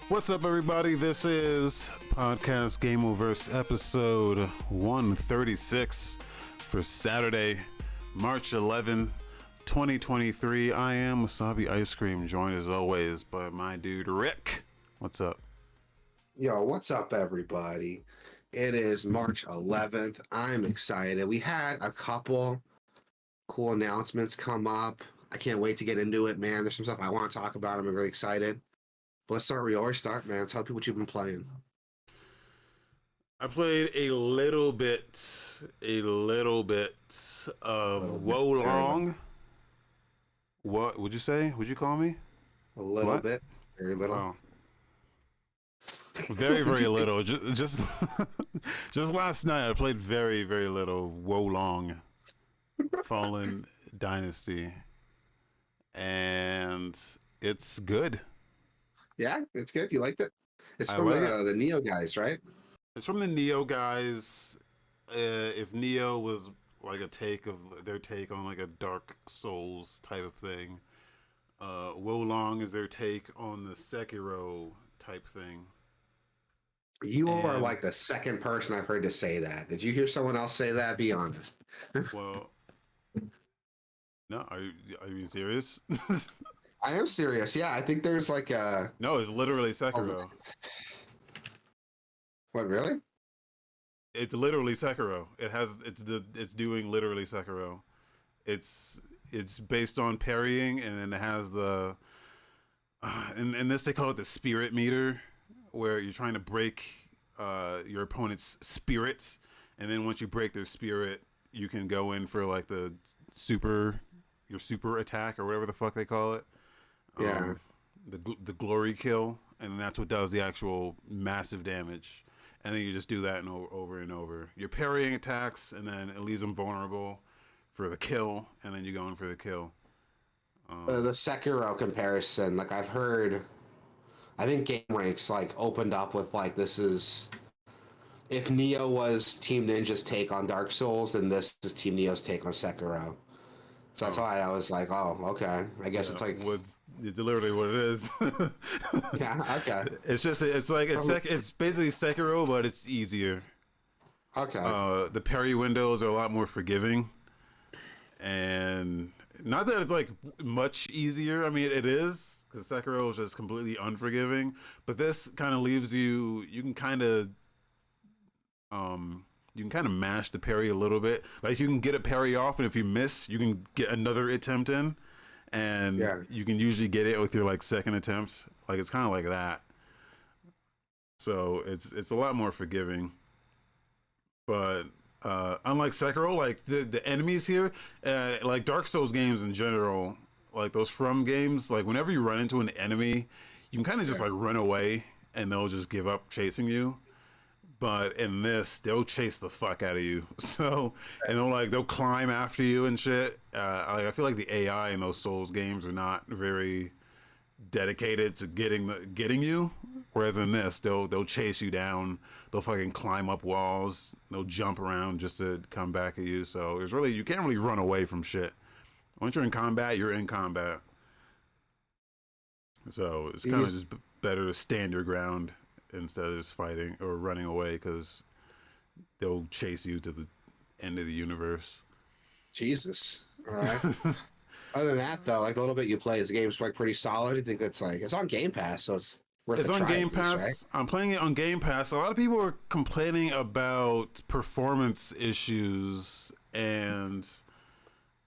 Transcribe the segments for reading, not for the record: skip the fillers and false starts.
What's up, everybody? This is Podcast Gameoverse episode 136 for Saturday, March 11, 2023. I am Wasabi Ice Cream, joined as always by my dude Rick. What's up? Yo, what's up, everybody? It is March 11th. I'm excited. We had a couple cool announcements come up. I can't wait to get into it, man. There's some stuff I want to talk about. I'm really excited. But let's start where you always start, man. Tell people what you've been playing. I played a little bit of Wolong. What would you say? Would you call me? A little bit, very little. Oh. Very little. Just just last night I played very little Wolong Fallen Dynasty, and it's good. Yeah, it's good. You liked it? It's I from like the Neo guys, right? It's from the Neo guys. If Neo was like their take on like a Dark Souls type of thing, Wolong is their take on the Sekiro type thing. You are like the second person I've heard to say that. Did you hear someone else say that? Be honest. Well, no, are you being serious? I am serious. Yeah, I think there's like a... No, it's literally Sekiro. What, really? It's literally Sekiro. It's doing literally Sekiro. It's based on parrying, and then it has the in this they call it the spirit meter, where you're trying to break your opponent's spirit, and then once you break their spirit, you can go in for like your super attack or whatever the fuck they call it. Yeah. The glory kill, and that's what does the actual massive damage. And then you just do that over and over. You're parrying attacks, and then it leaves them vulnerable for the kill, and then you go in for the kill. The Sekiro comparison, like I've heard, I think GameRanks like opened up with like, this is, if Neo was Team Ninja's take on Dark Souls, then this is Team Neo's take on Sekiro. So that's why I was like, oh, okay. I guess it's like... It's literally what it is. Yeah, okay. It's basically Sekiro, but it's easier. Okay. The parry windows are a lot more forgiving. And not that it's like much easier. I mean, it is, because Sekiro is just completely unforgiving. But this kind of leaves you can kind of mash the parry a little bit. Like, you can get a parry off, and if you miss, you can get another attempt in, and you can usually get it with your like second attempts. Like, it's kind of like that. So it's a lot more forgiving. But unlike Sekiro, like the enemies here, like Dark Souls games in general, like those From games, like whenever you run into an enemy, you can kind of just like run away, and they'll just give up chasing you. But in this, they'll chase the fuck out of you. So, and they'll climb after you and shit. I feel like the AI in those Souls games are not very dedicated to getting you. Whereas in this, they'll chase you down. They'll fucking climb up walls. They'll jump around just to come back at you. So you can't really run away from shit. Once you're in combat, you're in combat. So it's kind of just better to stand your ground instead of just fighting or running away, because they'll chase you to the end of the universe. Jesus. All right. Other than that, though, like the little bit you play, the game's like pretty solid. I think it's on Game Pass, so it's worth It's a on try Game at least, Pass. right? I'm playing it on Game Pass. A lot of people are complaining about performance issues, and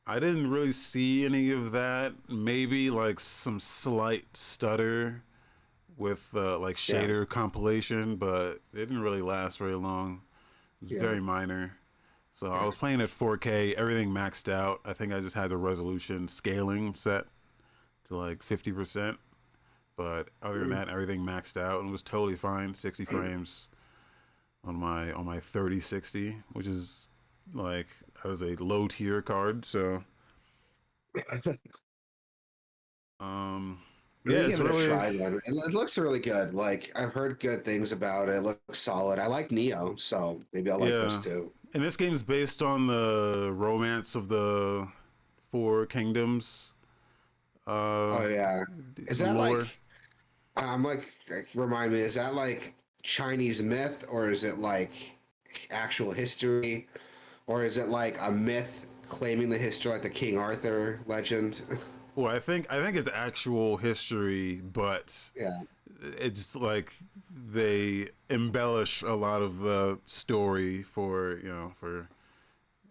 I didn't really see any of that. Maybe like some slight stutter with like shader compilation, but it didn't really last very long. It was very minor. So I was playing at 4K, everything maxed out. I think I just had the resolution scaling set to like 50%. But other than that, everything maxed out and was totally fine. 60 frames on my 3060, which is like, I was a low tier card, so yeah, it's really... try, then. It looks really good. Like, I've heard good things about it. It looks solid. I like Neo, so maybe I'll like this too. And this game's based on the romance of the Four Kingdoms. Oh yeah, is that lore. like? I'm remind me, is that like Chinese myth or is it like actual history? Or is it like a myth claiming the history like the King Arthur legend? Well, I think it's actual history, but Yeah. it's like they embellish a lot of the story for for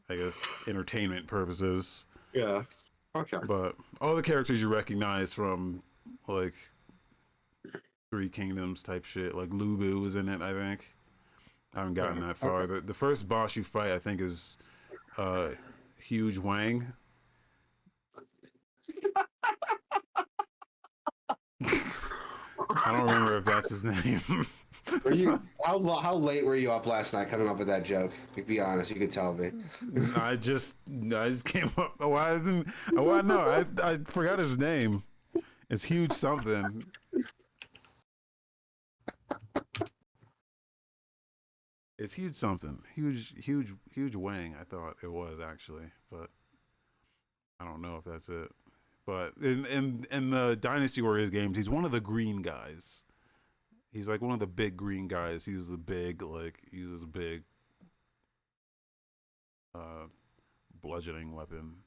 I guess entertainment purposes. Yeah. Okay. But all the characters you recognize from like Three Kingdoms type shit, like Lubu is in it. I think I haven't gotten Yeah. that far. Okay. The first boss you fight, I think, is uh, Huge Wang. I don't remember if that's his name. Were you how late were you up last night coming up with that joke? Be honest, you could tell me. I just came up. Oh, I didn't. Oh, I know. I forgot his name. It's Huge something. It's Huge something. Huge Wang. I thought it was actually, but I don't know if that's it. But in the Dynasty Warriors games, he's one of the green guys. He's like one of the big green guys. He uses a big uh, bludgeoning weapon.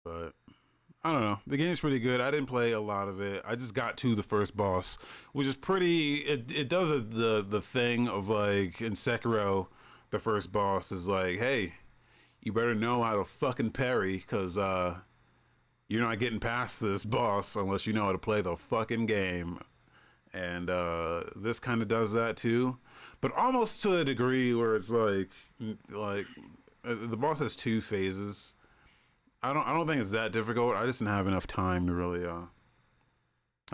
But I don't know. The game's pretty good. I didn't play a lot of it. I just got to the first boss, which is pretty. It does the thing of like in Sekiro, the first boss is like, hey, you better know how to fucking parry, cause you're not getting past this boss unless you know how to play the fucking game. And this kind of does that too, but almost to a degree where it's like the boss has two phases. I don't think it's that difficult. I just didn't have enough time to really. I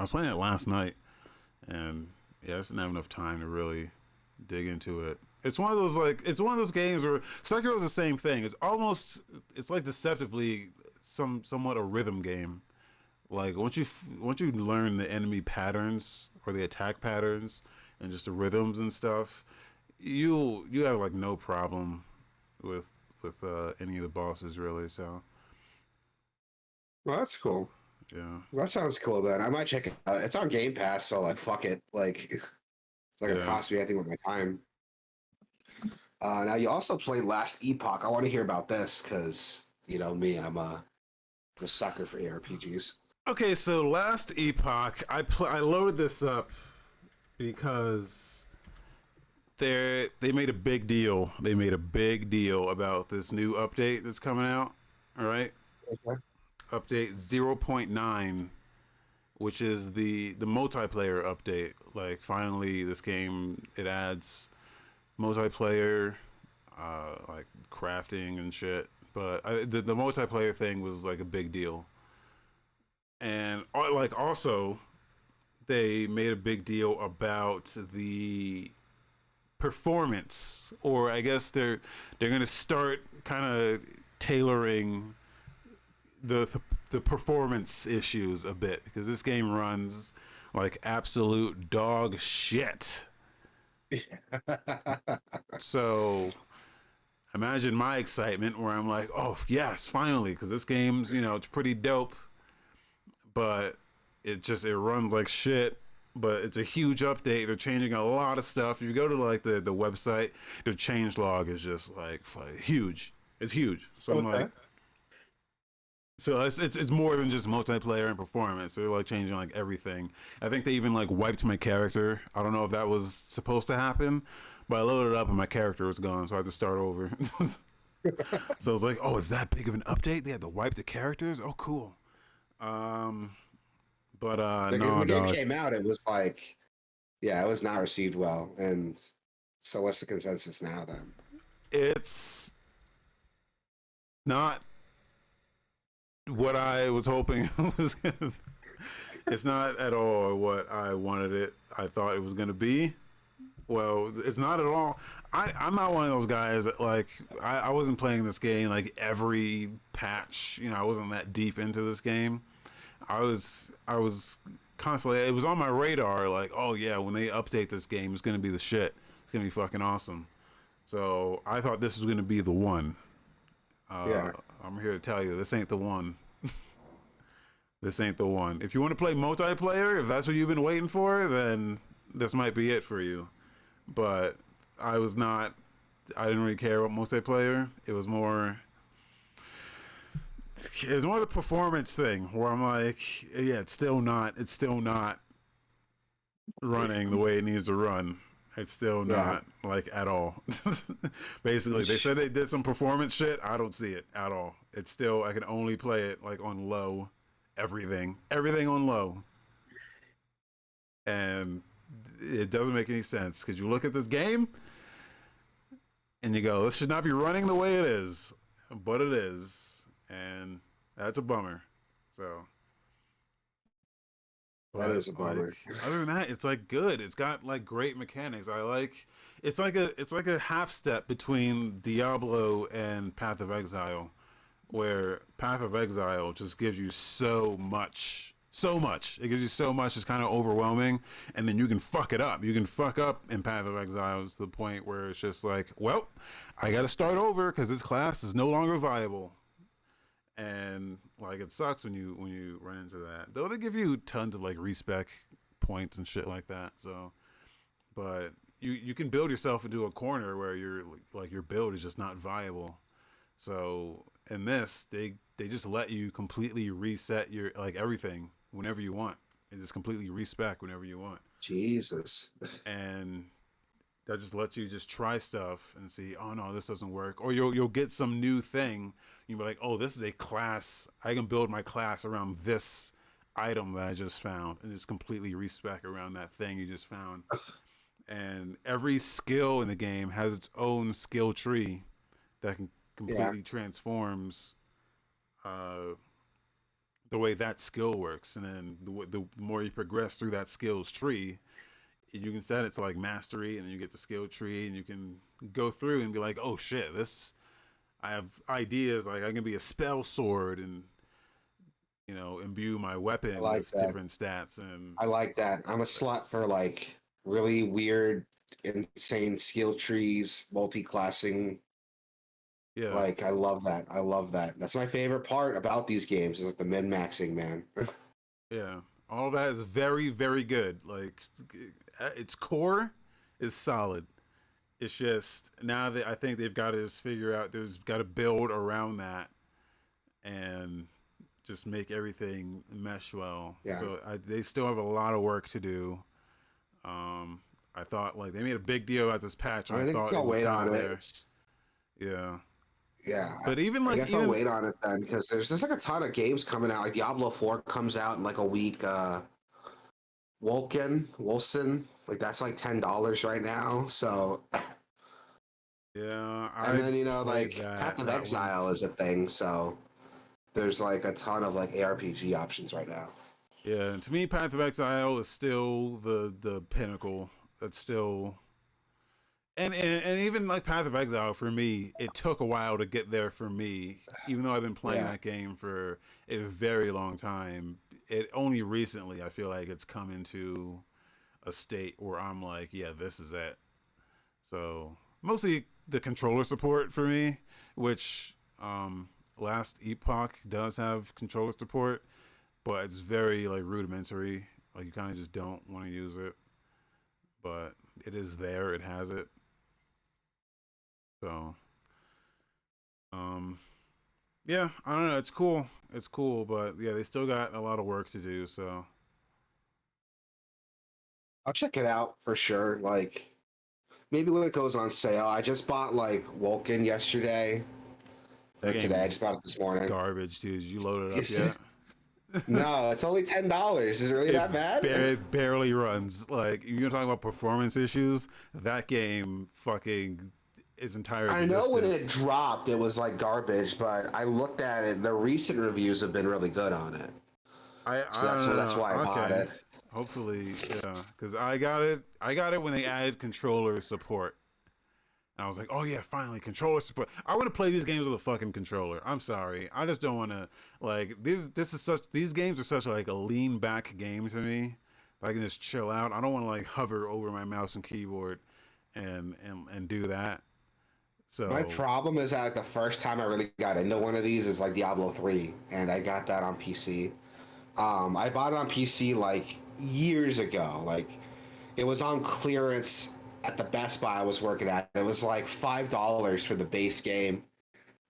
was playing it last night, and yeah, I just didn't have enough time to really dig into it. It's one of those games where Sekiro is the same thing. It's like deceptively somewhat a rhythm game. Like once you learn the enemy patterns or the attack patterns and just the rhythms and stuff, you have like no problem with any of the bosses really. So Well, that's cool. yeah, That sounds cool then. I might check it out. It's on Game Pass, so like fuck it. Like it's not gonna yeah. cost me anything with my time. Now you also played Last Epoch. I want to hear about this because you know me, I'm a sucker for ARPGs. Okay, so last Epoch, I loaded this up because they made a big deal. They made a big deal about this new update that's coming out. All right, Okay. update 0.9, which is the multiplayer update. Like finally, this game it adds multiplayer, like crafting and shit. But the multiplayer thing was like a big deal, and like also they made a big deal about the performance, or I guess they're gonna start kind of tailoring the performance issues a bit because this game runs like absolute dog shit. So imagine my excitement where I'm like, oh yes, finally, because this game's it's pretty dope, but it runs like shit. But it's a huge update. They're changing a lot of stuff. If you go to like the website, the change log is just like huge. It's huge. So I'm Okay. like, so it's more than just multiplayer and performance. They're like changing like everything. I think they even like wiped my character. I don't know if that was supposed to happen, but I loaded it up and my character was gone, so I had to start over. So I was like, oh, is that big of an update? They had to wipe the characters. Oh, cool. Um, but Because when no, the game dog. came out, it was like, yeah, it was not received well. And so, what's the consensus now then? It's not what I was hoping it was gonna. It's not at all what I wanted it. I thought it was gonna be. Well, it's not at all. I'm not one of those guys that like I wasn't playing this game like every patch. I wasn't that deep into this game. I was constantly. It was on my radar. Like, oh yeah, when they update this game, it's gonna be the shit. It's gonna be fucking awesome. So I thought this was gonna be the one. Uh, Yeah. I'm here to tell you this ain't the one. this ain't the one. If you want to play multiplayer, if that's what you've been waiting for, then this might be it for you. But I was not. I didn't really care about multiplayer. It was more. It's more the performance thing where I'm like, yeah, it's still not. It's still not running the way it needs to run. It's still not like at all. Basically, they said they did some performance shit. I don't see it at all. It's still I can only play it like on low, everything on low, and it doesn't make any sense because you look at this game and you go, this should not be running the way it is, but it is, and that's a bummer. So. That is a bummer. Like, other than that, it's like good. It's got like great mechanics. I like. It's like a half step between Diablo and Path of Exile, where Path of Exile just gives you so much. It gives you so much. It's kind of overwhelming, and then you can fuck it up. You can fuck up in Path of Exile to the point where it's just like, well, I got to start over because this class is no longer viable. And like it sucks when you run into that. Though they give you tons of like respec points and shit like that. So, but you can build yourself into a corner where you're like your build is just not viable. So in this, they just let you completely reset your like everything whenever you want. It just completely respec whenever you want. Jesus. And that just lets you just try stuff and see, oh no, this doesn't work. Or you'll get some new thing. You'll be like, oh, this is a class. I can build my class around this item that I just found and just completely respec around that thing you just found. And every skill in the game has its own skill tree that can completely transforms the way that skill works. And then the more you progress through that skills tree, you can set it to like mastery, and then you get the skill tree, and you can go through and be like, oh shit, this I have ideas like I can be a spell sword and imbue my weapon with different stats. And I like that. I'm a slut for like really weird, insane skill trees, multi-classing. Yeah, like I love that. That's my favorite part about these games is like the min-maxing, man. yeah, all that is very, very good. Like its core is solid. It's just now that I think they've got to just figure out there's got to build around that and just make everything mesh well. So they still have a lot of work to do. I thought like they made a big deal about this patch. And I thought I'll it was wait on there. it. Yeah. But even like I guess I'll wait on it then because there's like a ton of games coming out. Like Diablo 4 comes out in like a week. Wolfson, like that's like $10 right now. So yeah, and then like Path of Exile is a thing. So there's like a ton of like ARPG options right now. Yeah, and to me, Path of Exile is still the pinnacle. That's still, and even like Path of Exile for me, it took a while to get there for me. Even though I've been playing that game for a very long time, it only recently I feel like it's come into a state where I'm like, yeah, this is it. So mostly the controller support for me, which Last Epoch does have controller support, but it's very like rudimentary. Like you kind of just don't want to use it, but it is there. It has it. So, yeah, I don't know. It's cool. It's cool, but yeah, they still got a lot of work to do. So, I'll check it out for sure. Like maybe when it goes on sale. I just bought like Vulcan yesterday. Or today. I just bought it this morning. Garbage, dude. You loaded it up yet? No, it's only $10. Is it really that bad? It barely runs. Like you're talking about performance issues. That game fucking its entire existence. I know when it dropped, it was like garbage, but I looked at it. The recent reviews have been really good on it. That's why I bought it. Hopefully, yeah, because I got it when they added controller support. And I was like, oh yeah, finally controller support. I want to play these games with a fucking controller. I'm sorry, I just don't want to like these games are such like a lean back game to me. I can just chill out. I don't want to like hover over my mouse and keyboard and do that. So my problem is that the first time I really got into one of these is like Diablo 3, and I got that on PC. I bought it on PC like years ago. Like it was on clearance at the Best Buy I was working at. It was like $5 for the base game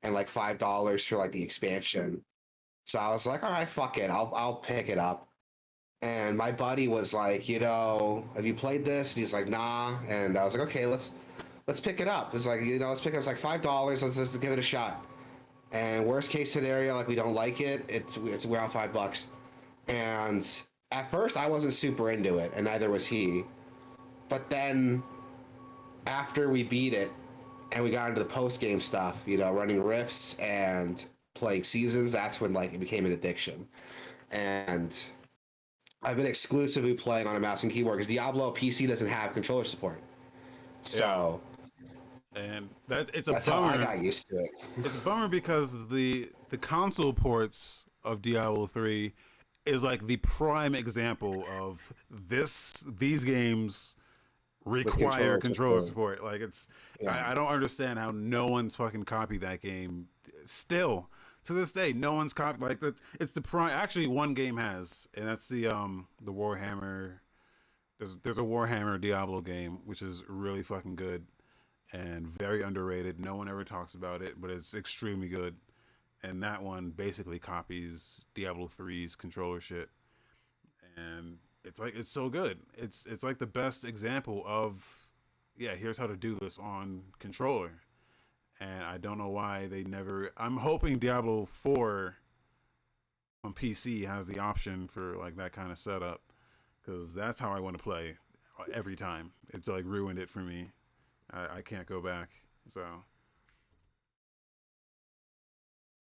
and like $5 for like the expansion. So I was like, all right, fuck it, I'll pick it up. And my buddy was like, have you played this? And he's like, nah. And I was like, okay, let's pick it up. It's like, let's pick it up. It's like $5. Let's give it a shot. And worst case scenario, like we don't like it, we're out $5. And at first, I wasn't super into it, and neither was he. But then after we beat it, and we got into the post game stuff, running rifts and playing seasons, that's when like it became an addiction. And I've been exclusively playing on a mouse and keyboard because Diablo PC doesn't have controller support. So and it's a that's bummer. how I got used to it. It's a bummer because the console ports of Diablo 3 is like the prime example of these games require controller support. Like I don't understand how no one's fucking copied that game still. To this day, no one's copied like that. It's the prime. Actually, one game has, and that's the Warhammer. There's a Warhammer Diablo game which is really fucking good and very underrated. No one ever talks about it, but it's extremely good. And that one basically copies Diablo 3's controller shit, and it's so good. It's like the best example of here's how to do this on controller. And I don't know why they never. I'm hoping Diablo 4 on PC has the option for like that kind of setup, because that's how I want to play every time. It's like ruined it for me. I can't go back. So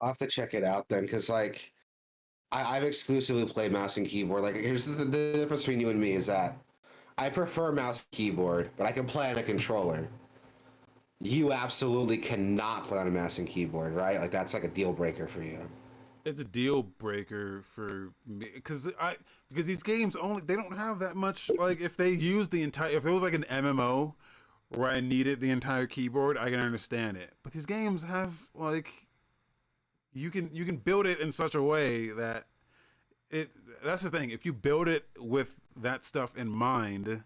I'll have to check it out then, because like I've exclusively played mouse and keyboard. Like here's the difference between you and me is that I prefer mouse and keyboard, but I can play on a controller. You absolutely cannot play on a mouse and keyboard, right? Like that's like a deal breaker for you. it's a deal breaker for me because these games only they don't have that much. Like if they use if there was like an MMO where I needed the entire keyboard, I can understand it. But these games have like you can build it in such a way that that's the thing. If you build it with that stuff in mind,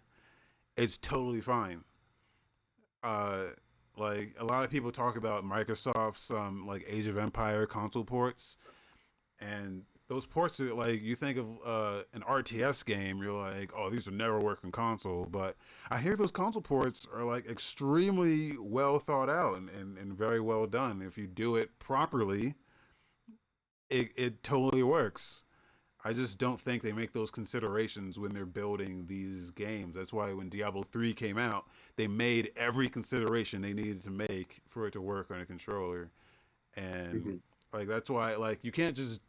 it's totally fine. Uh, like a lot of people talk about Microsoft's like Age of Empire console ports, and those ports are like you think of an RTS game, you're like, oh, these will never work on console. But I hear those console ports are like extremely well thought out and very well done. If you do it properly, it totally works. I just don't think they make those considerations when they're building these games. That's why when Diablo 3 came out, they made every consideration they needed to make for it to work on a controller. And like that's why like you can't just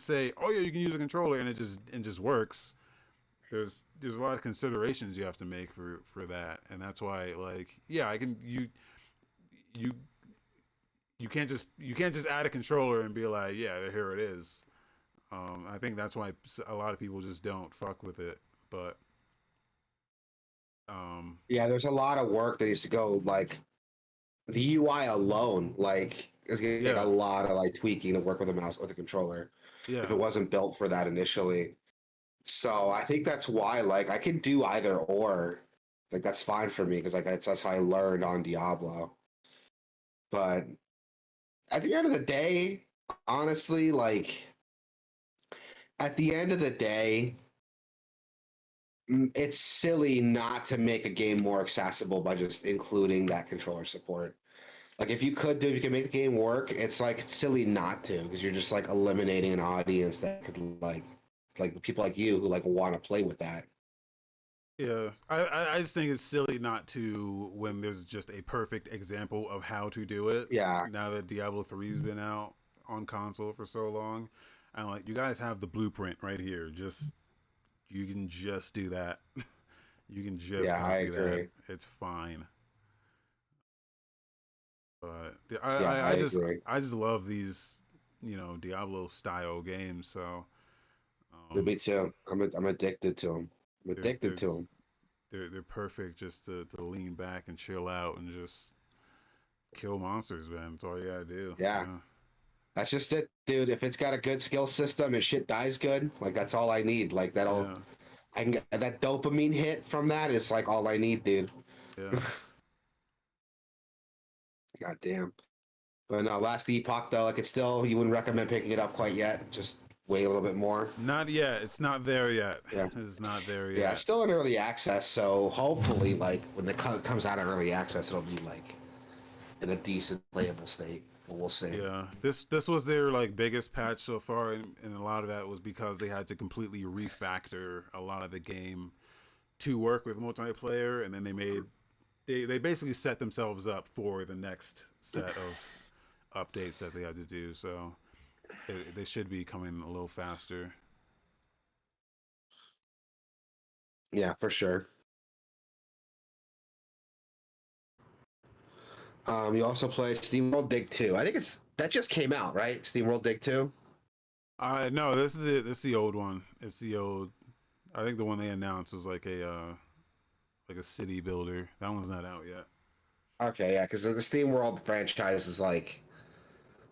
say, "Oh yeah, you can use a controller," and it just works. There's a lot of considerations you have to make for that. And that's why like I can you you can't just add a controller and be like, "Yeah, here it is." I think that's why a lot of people just don't fuck with it. But yeah, there's a lot of work that needs to go. Like the UI alone, like is gonna take a lot of like tweaking to work with a mouse or the controller. If it wasn't built for that initially. So I think that's why like I can do either or. Like that's fine for me because like that's how I learned on Diablo. But at the end of the day, honestly, like at the end of the day, it's silly not to make a game more accessible by just including that controller support. Like if you can make the game work, it's like it's silly not to because you're just like eliminating an audience that could like people like you who like want to play with that. yeah, I just think it's silly not to when there's just a perfect example of how to do it. Yeah. Now that Diablo 3's been out on console for so long, I'm like, you guys have the blueprint right here. You can just do that. You can just copy that. It's fine. But I just love these Diablo style games. So me too. I'm addicted to them. I'm addicted to them. They're perfect just to lean back and chill out and just kill monsters, man. That's all you gotta do. Yeah. That's just it, dude. If it's got a good skill system and shit dies good, like that's all I need. Like that'll, Yeah. I can get that dopamine hit from that is like all I need, dude. Yeah. God damn. But no, Last Epoch though, like it's still, you wouldn't recommend picking it up quite yet. Just wait a little bit more. Not yet. It's not there yet. Yeah. It's not there Yeah, yet. it's still in early access, so hopefully, like when it comes out in early access, it'll be like in a decent playable state. But we'll see. Yeah, this was their like biggest patch so far, and a lot of that was because they had to completely refactor a lot of the game to work with multiplayer, and then they basically set themselves up for the next set of updates that they had to do. So they should be coming a little faster. Yeah, for sure. You also play SteamWorld Dig 2. I think that just came out, right? SteamWorld Dig 2. No, this is it. This is the old one. It's the old. I think the one they announced was like a city builder. That one's not out yet. Okay, yeah, because the SteamWorld franchise is like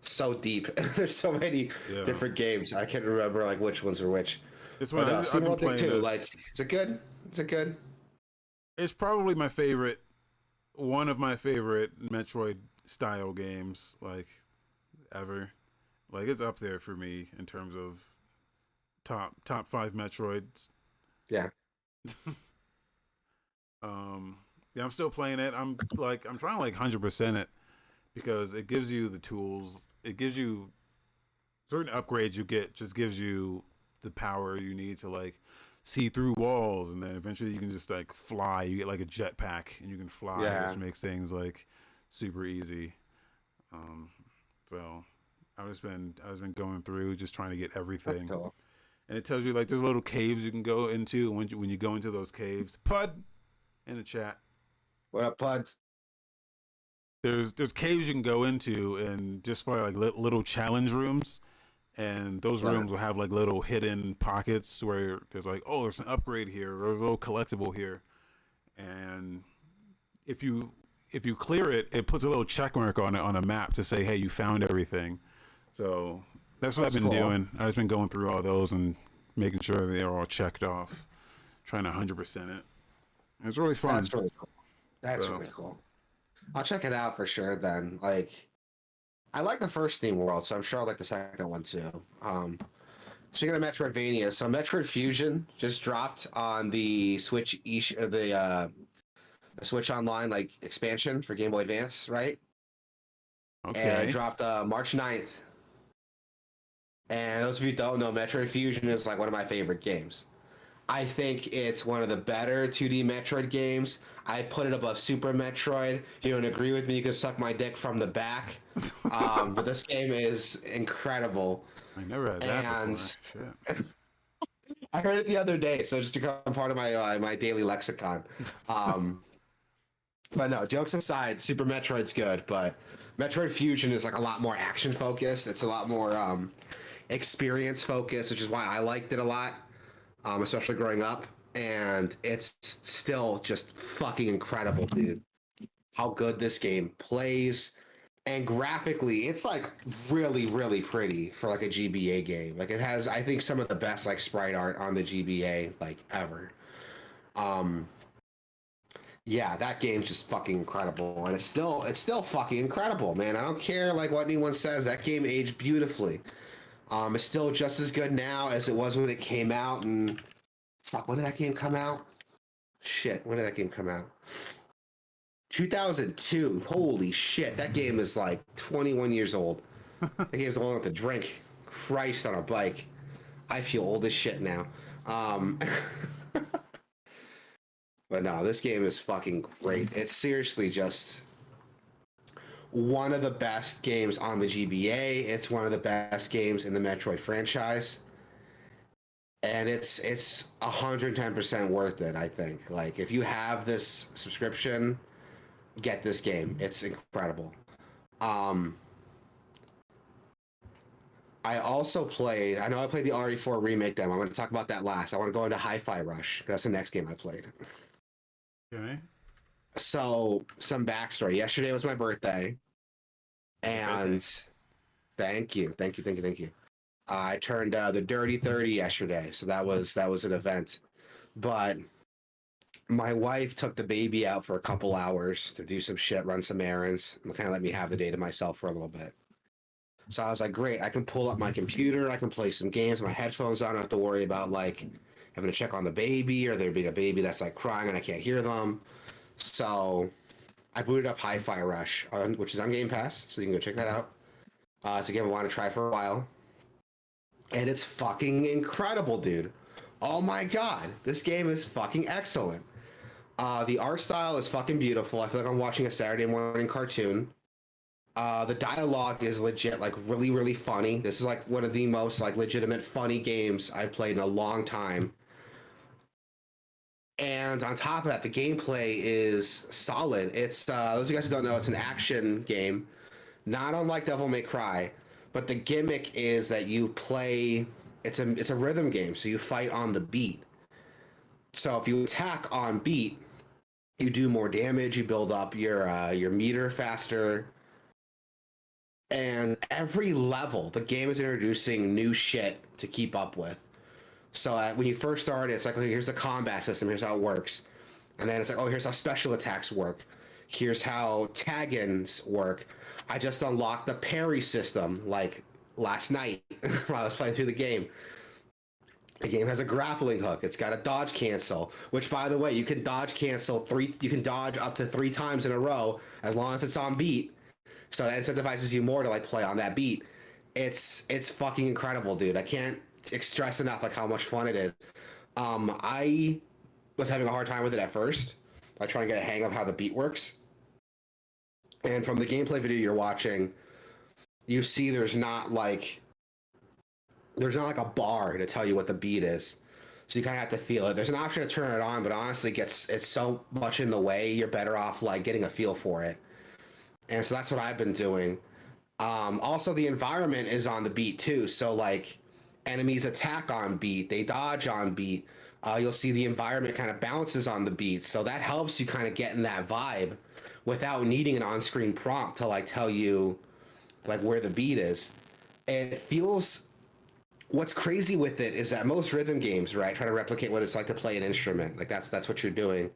so deep. There's so many Yeah. different games. I can't remember like which ones are which. This one But I've been SteamWorld Dig playing 2, like, this. is it good? Is it good? It's probably my favorite, one of my favorite Metroid style games like ever. Like it's up there for me in terms of top five Metroids. Yeah. Yeah, I'm still playing it. I'm trying to like 100% it because it gives you the tools. It gives you certain upgrades you get. Just gives you the power you need to like see through walls, and then eventually you can just like fly. You get like a jetpack, and you can fly, Yeah. which makes things like super easy. Um, so I was been going through just trying to get That's everything, cool. and it tells you like there's little caves you can go into. And when you go into those caves, Pud in the chat. What up, Puds? There's caves you can go into, and just for like little challenge rooms, and those Right. rooms will have like little hidden pockets where there's like, oh, there's an upgrade here, or there's a little collectible here, and if you clear it, it puts a little check mark on it on a map to say, hey, you found everything. So that's what That's I've been cool. doing. I've just been going through all those and making sure they're all checked off, trying to 100% it. It's really fun. That's really cool. That's So, really cool. I'll check it out for sure then. Like, I like the first Steam World, so I'm sure I'll like the second one too. Speaking of Metroidvania, so Metroid Fusion just dropped on the Switch the Switch Online like expansion for Game Boy Advance, right? And it okay. dropped March 9th. And those of you who don't know, Metroid Fusion is like one of my favorite games. I think it's one of the better 2D Metroid games. I put it above Super Metroid. If you don't agree with me, you can suck my dick from the back. But this game is incredible. I never had that And before. Shit. I heard it the other day, so just to become part of my daily lexicon. Um, but no, jokes aside, Super Metroid's good, but Metroid Fusion is like a lot more action focused. It's a lot more experience focused, which is why I liked it a lot, especially growing up. And it's still just fucking incredible, dude. How good this game plays. And graphically, it's like really, really pretty for like a GBA game. Like it has, I think, some of the best like sprite art on the GBA like ever. Um, yeah, that game's just fucking incredible, and it's still fucking incredible, man. I don't care like what anyone says. That game aged beautifully. It's still just as good now as it was when it came out. And fuck, when did that game come out? Shit, when did that game come out? 2002. Holy shit, that game is like 21 years old. That game's old enough to drink. Christ on a bike. I feel old as shit now. Um, but no, this game is fucking great. It's seriously just one of the best games on the GBA. It's one of the best games in the Metroid franchise. And it's 110% worth it, I think. Like if you have this subscription, get this game. It's incredible. Um I know I played the RE4 remake demo. I'm going to talk about that last. I want to go into HiFi Rush because that's the next game I played. Okay. So, some backstory. Yesterday was my birthday, and Thank you. I turned the Dirty 30 yesterday, so that was an event. But my wife took the baby out for a couple hours to do some shit, run some errands, and kind of let me have the day to myself for a little bit. So I was like, great, I can pull up my computer, I can play some games, my headphones on, I don't have to worry about like having to check on the baby or there being a baby that's like crying and I can't hear them. So I booted up HiFi Rush, which is on Game Pass, so you can go check that out. It's a game I want to try for a while. And it's fucking incredible, dude. Oh my god, this game is fucking excellent. The art style is fucking beautiful. I feel like I'm watching a Saturday morning cartoon. The dialogue is legit, like really, really funny. This is like one of the most like legitimate funny games I've played in a long time. And on top of that, the gameplay is solid. It's those of you guys who don't know, it's an action game, not unlike Devil May Cry, but the gimmick is that you play. It's a rhythm game, so you fight on the beat. So if you attack on beat, you do more damage. You build up your meter faster. And every level, the game is introducing new shit to keep up with. So when you first start, it's like, okay, here's the combat system, here's how it works. And then it's like, oh, here's how special attacks work. Here's how tag-ins work. I just unlocked the parry system, like, last night while I was playing through the game. The game has a grappling hook. It's got a dodge cancel, which, by the way, you can dodge cancel you can dodge up to 3 times in a row as long as it's on beat. So that incentivizes you more to like play on that beat. It's fucking incredible, dude. I can't stress enough like how much fun it is. I was having a hard time with it at first, like trying to get a hang of how the beat works. And from the gameplay video you're watching, you see there's not like a bar to tell you what the beat is. So you kind of have to feel it. There's an option to turn it on, but honestly, it's so much in the way. You're better off like getting a feel for it. And so that's what I've been doing. Also, the environment is on the beat too. So like enemies attack on beat, they dodge on beat. You'll see the environment kind of bounces on the beat. So that helps you kind of get in that vibe without needing an on-screen prompt to like tell you like where the beat is. And it feels, what's crazy with it is that most rhythm games, right, try to replicate what it's like to play an instrument. Like that's what you're doing.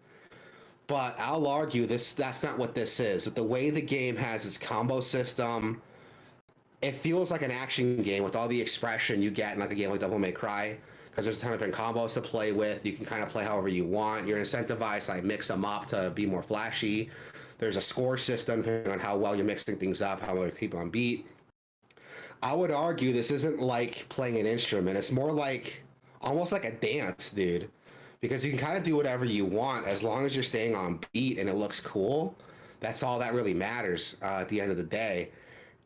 But I'll argue that's not what this is. The way the game has its combo system, it feels like an action game with all the expression you get in like a game like Devil May Cry, because there's a ton of different combos to play with. You can kind of play however you want. You're incentivized to like mix them up to be more flashy. There's a score system depending on how well you're mixing things up, how well you keep on beat. I would argue this isn't like playing an instrument. It's more like almost like a dance, dude. Because you can kind of do whatever you want as long as you're staying on beat and it looks cool. That's all that really matters at the end of the day.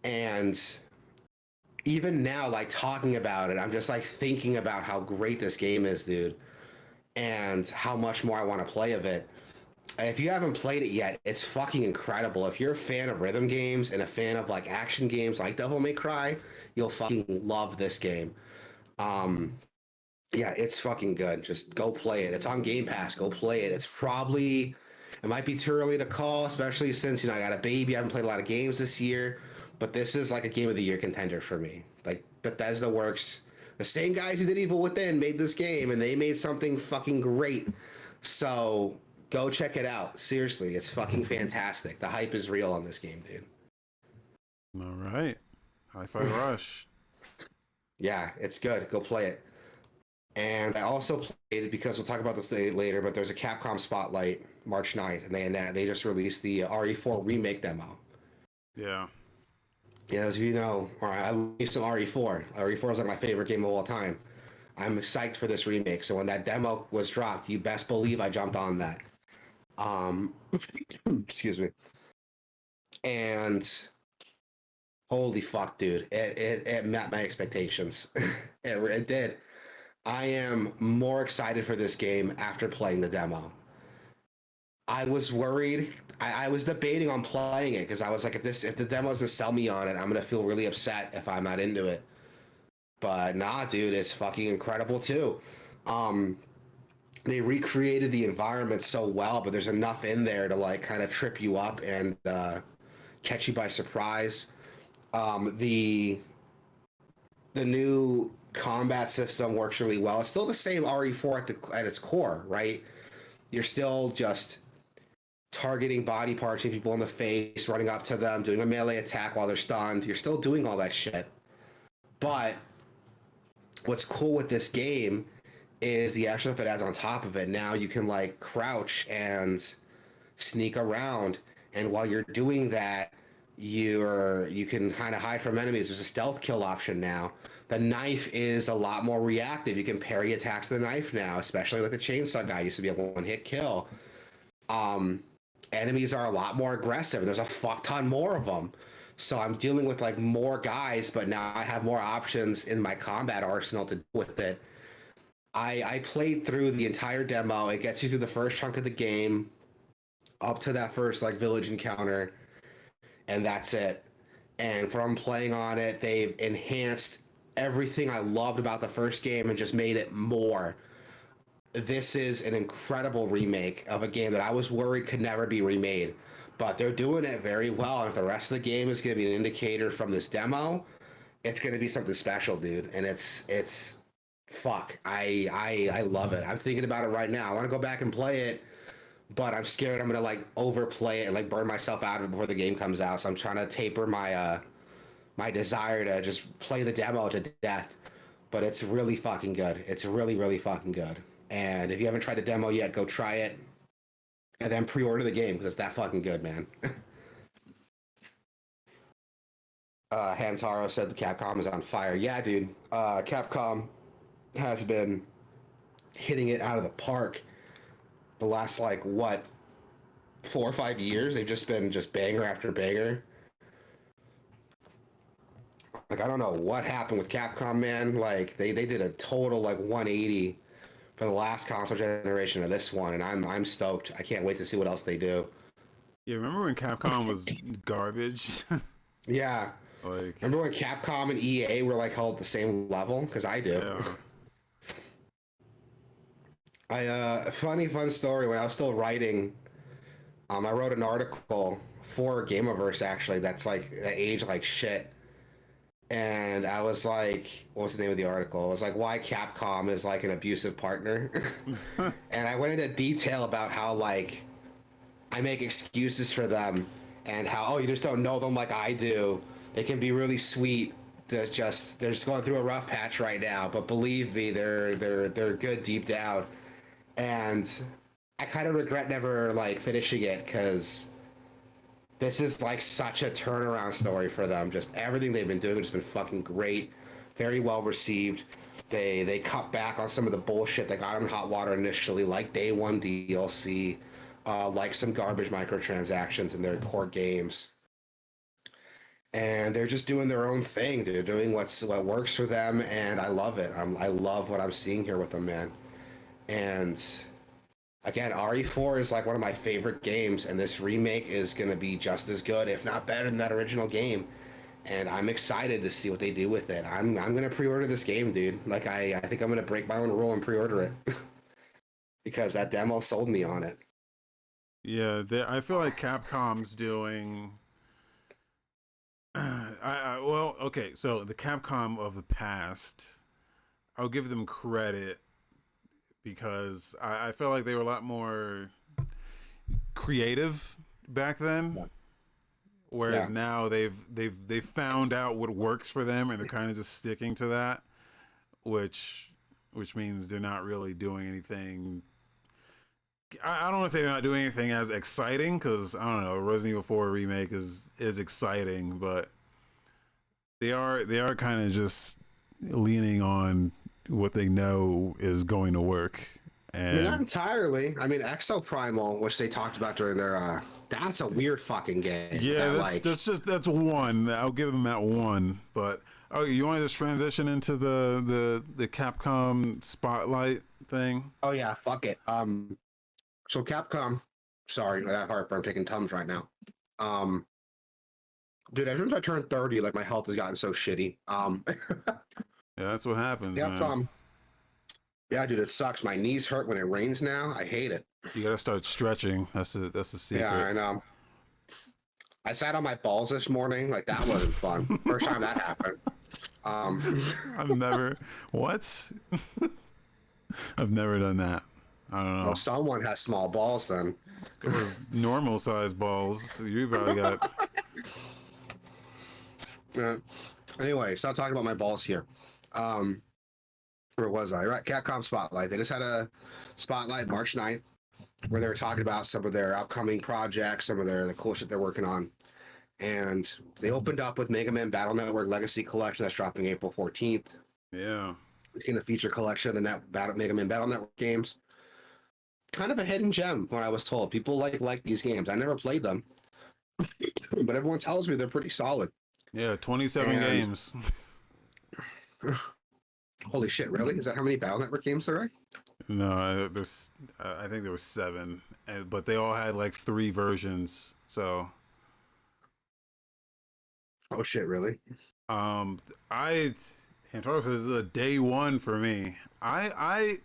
And even now, like talking about it, I'm just like thinking about how great this game is, dude, and how much more I want to play of it. If you haven't played it yet, it's fucking incredible. If you're a fan of rhythm games and a fan of like action games like Devil May Cry, you'll fucking love this game. Yeah, it's fucking good. Just go play it. It's on Game Pass. Go play it. It might be too early to call, especially since, I got a baby. I haven't played a lot of games this year, but this is like a Game of the Year contender for me. Like Bethesda Works, the same guys who did Evil Within made this game, and they made something fucking great. So go check it out. Seriously, it's fucking fantastic. The hype is real on this game, dude. All right. HiFi Rush. Yeah, it's good. Go play it. And I also played it because we'll talk about this later, but there's a Capcom Spotlight March 9th, and they just released the RE4 remake demo. Yeah. Yeah, as you know, I love some RE4. RE4 is like my favorite game of all time. I'm psyched for this remake. So when that demo was dropped, you best believe I jumped on that. Excuse me. And holy fuck, dude, it met my expectations. It did. I am more excited for this game after playing the demo. I was worried. I was debating on playing it because I was like, if the demo doesn't sell me on it, I'm gonna feel really upset if I'm not into it. But nah, dude, it's fucking incredible too. They recreated the environment so well, but there's enough in there to like kind of trip you up and catch you by surprise. The the new combat system works really well. It's still the same RE4 at its core, right? You're still just targeting body parts, hitting people in the face, running up to them, doing a melee attack while they're stunned. You're still doing all that shit. But what's cool with this game is the extra stuff it adds on top of it. Now you can like crouch and sneak around, and while you're doing that, you can kind of hide from enemies. There's a stealth kill option now. The knife is a lot more reactive. You can parry attacks with the knife now, especially like the chainsaw guy used to be a one-hit kill. Enemies are a lot more aggressive, and there's a fuck ton more of them. So I'm dealing with like more guys, but now I have more options in my combat arsenal to deal with it. I played through the entire demo. It gets you through the first chunk of the game, up to that first like village encounter, and that's it. And from playing on it, they've enhanced everything I loved about the first game and just made it more. This is an incredible remake of a game that I was worried could never be remade, but they're doing it very well. And if the rest of the game is going to be an indicator from this demo, it's going to be something special, dude. And it's fuck. I love it. I'm thinking about it right now. I want to go back and play it, but I'm scared I'm gonna like overplay it and like burn myself out of it before the game comes out. So I'm trying to taper my my desire to just play the demo to death. But it's really fucking good. It's really, really fucking good. And if you haven't tried the demo yet, go try it, and then pre-order the game because it's that fucking good, man. Hamtaro said the Capcom is on fire. Yeah, dude. Capcom has been hitting it out of the park the last like what 4 or 5 years. They've just been just banger after banger. Like I don't know what happened with Capcom, man. Like they did a total like 180 for the last console generation of this one, and I'm stoked. I can't wait to see what else they do. Yeah, remember when Capcom was garbage? Yeah. Like, remember when Capcom and EA were like held at the same level? Because I do. Yeah. Fun story. When I was still writing, I wrote an article for Gameoverse actually. That's like that aged like shit. And I was like, what's the name of the article? It was like why Capcom is like an abusive partner. And I went into detail about how like I make excuses for them and how you just don't know them like I do. They can be really sweet. They're just going through a rough patch right now, but believe me, they're good deep down. And I kind of regret never like finishing it because this is like such a turnaround story for them. Just everything they've been doing has been fucking great, very well received. They cut back on some of the bullshit that got them in hot water initially, like day one DLC, like some garbage microtransactions in their core games. And they're just doing their own thing. They're doing what works for them, and I love it. I love what I'm seeing here with them, man. And again, RE4 is like one of my favorite games, and this remake is going to be just as good, if not better than that original game. And I'm excited to see what they do with it. I'm going to pre-order this game, dude. Like, I think I'm going to break my own rule and pre-order it. Because that demo sold me on it. Yeah, I feel like Capcom's doing... well, okay, so the Capcom of the past, I'll give them credit because I feel like they were a lot more creative back then, whereas now they've found out what works for them and they're kind of just sticking to that, which means they're not really doing anything. I don't want to say they're not doing anything as exciting because I don't know, Resident Evil 4 remake is exciting, but they are kind of just leaning on what they know is going to work. And I mean, not entirely. I mean, Exoprimal, which they talked about during their that's a weird fucking game. Yeah, that's one. I'll give them that one. But you want to just transition into the Capcom Spotlight thing? Oh yeah, fuck it. So Capcom, sorry, I got heartburn. I'm taking Tums right now. Dude, ever since I turned 30, like my health has gotten so shitty. Yeah, that's what happens, man. Yeah, dude, it sucks. My knees hurt when it rains now. I hate it. You gotta start stretching. That's the secret. Yeah, I know. I sat on my balls this morning. Like that wasn't fun. First time that happened. Um, I've never what? I've never done that. I don't well, know. someone has small balls then. It was normal size balls. You probably got. Uh, anyway, stop talking about my balls here. Um, where was I? Right, Capcom Spotlight. They just had a Spotlight March 9th where they were talking about some of their upcoming projects, some of the cool shit they're working on. And they opened up with Mega Man Battle Network Legacy Collection that's dropping April 14th. Yeah. It's going to feature a collection of the Mega Man Battle Network games. Kind of a hidden gem, when I was told. People like these games. I never played them, but everyone tells me they're pretty solid. Yeah. 27 And games. holy shit, really? Is that how many Battle Network games there are? No, there's. I think there was 7, but they all had like 3 versions. So, Oh shit, really? um, I. Hantaro says the day one for me. I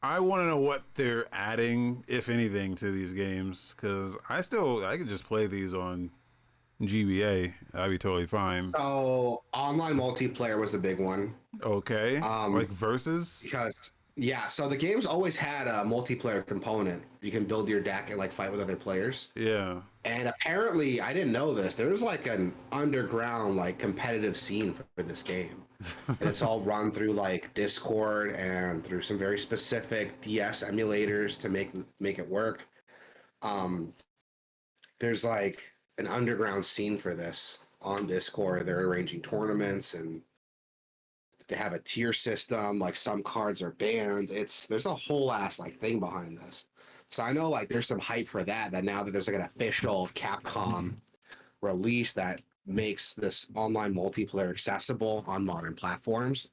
I want to know what they're adding, if anything, to these games, because I could just play these on GBA. I'd be totally fine. So online multiplayer was the big one. Okay, like Um, versus. because yeah, so the game's always had a multiplayer component. You can build your deck and like fight with other players. Yeah. And apparently, I didn't know this. There's like an underground like competitive scene for this game, and it's all run through like Discord and through some very specific DS emulators to make it work. Um, there's like an underground scene for this on Discord. They're arranging tournaments and they have a tier system. Like some cards are banned. There's a whole ass like thing behind this. So I know like there's some hype for that. That now that there's like an official Capcom release that makes this online multiplayer accessible on modern platforms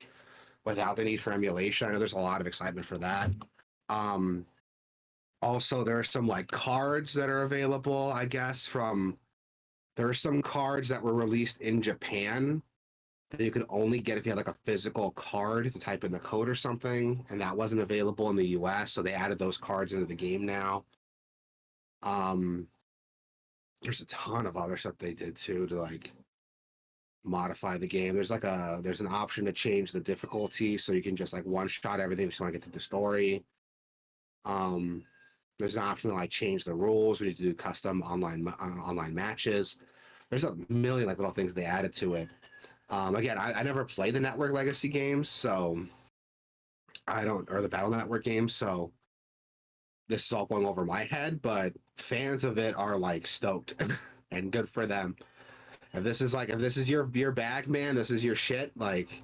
without the need for emulation. I know there's a lot of excitement for that. Um, Also, there are some like cards that are available. I guess from there are some cards that were released in Japan that you could only get if you had like a physical card to type in the code or something, and that wasn't available in the US. So they added those cards into the game now. Um, there's a ton of other stuff they did too to like modify the game. There's an option to change the difficulty so you can just like one shot everything if you want to get to the story. Um, there's an option to like change the rules. We need to do custom online matches. There's a million like little things they added to it. Again, I never played the Network Legacy games, so I don't, or the Battle Network games, so this is all going over my head, but fans of it are like stoked and good for them. If this is your bag, man, this is your shit, like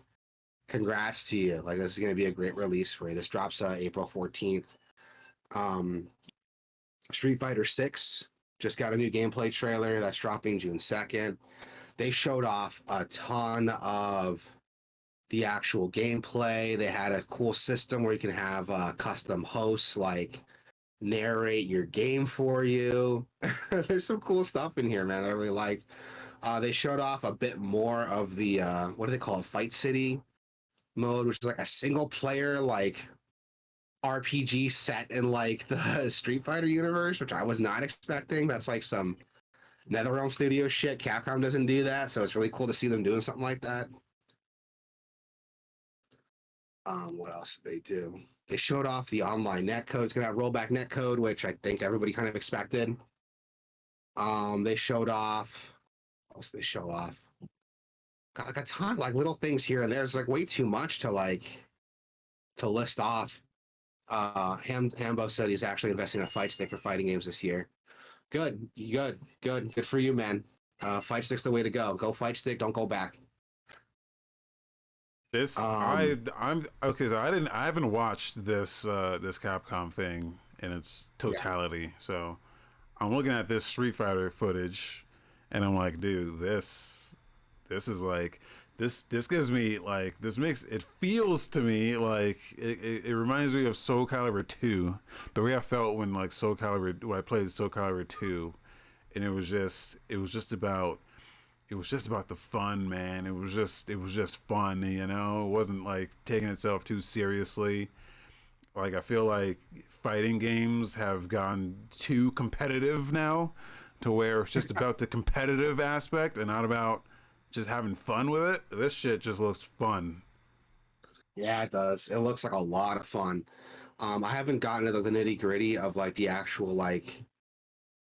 congrats to you. Like this is gonna be a great release for you. This drops April 14th. Um Street Fighter 6 just got a new gameplay trailer that's dropping June 2nd. They showed off a ton of the actual gameplay. They had a cool system where you can have custom hosts like narrate your game for you. There's some cool stuff in here, man, that I really liked. They showed off a bit more of the what do they call it, Fight City mode, which is like a single player like RPG set in like the Street Fighter universe, which I was not expecting. That's like some NetherRealm Studio shit. Capcom doesn't do that, so it's really cool to see them doing something like that. What else did they do? They showed off the online netcode. It's gonna have rollback netcode, which I think everybody kind of expected. They showed off. What else did they show off? Got like a ton, like little things here and there. It's like way too much to list off. Hambo said he's actually investing in a fight stick for fighting games this year. Good for you, man. Fight stick's the way to go. Go fight stick. Don't go back. This Um, I'm okay. So I haven't watched this Capcom thing in its yeah. totality. So I'm looking at this Street Fighter footage, and I'm like, dude, this is like this gives me like this makes it feels to me like it reminds me of Soul Calibur 2, the way I felt when like when I played Soul Calibur 2, and it was just about the fun, man. It was just fun, you know. It wasn't like taking itself too seriously. Like I feel like fighting games have gone too competitive now, to where it's just about the competitive aspect and not about just having fun with it, this shit just looks fun. Yeah, it does. It looks like a lot of fun. I haven't gotten to the nitty gritty of like the actual like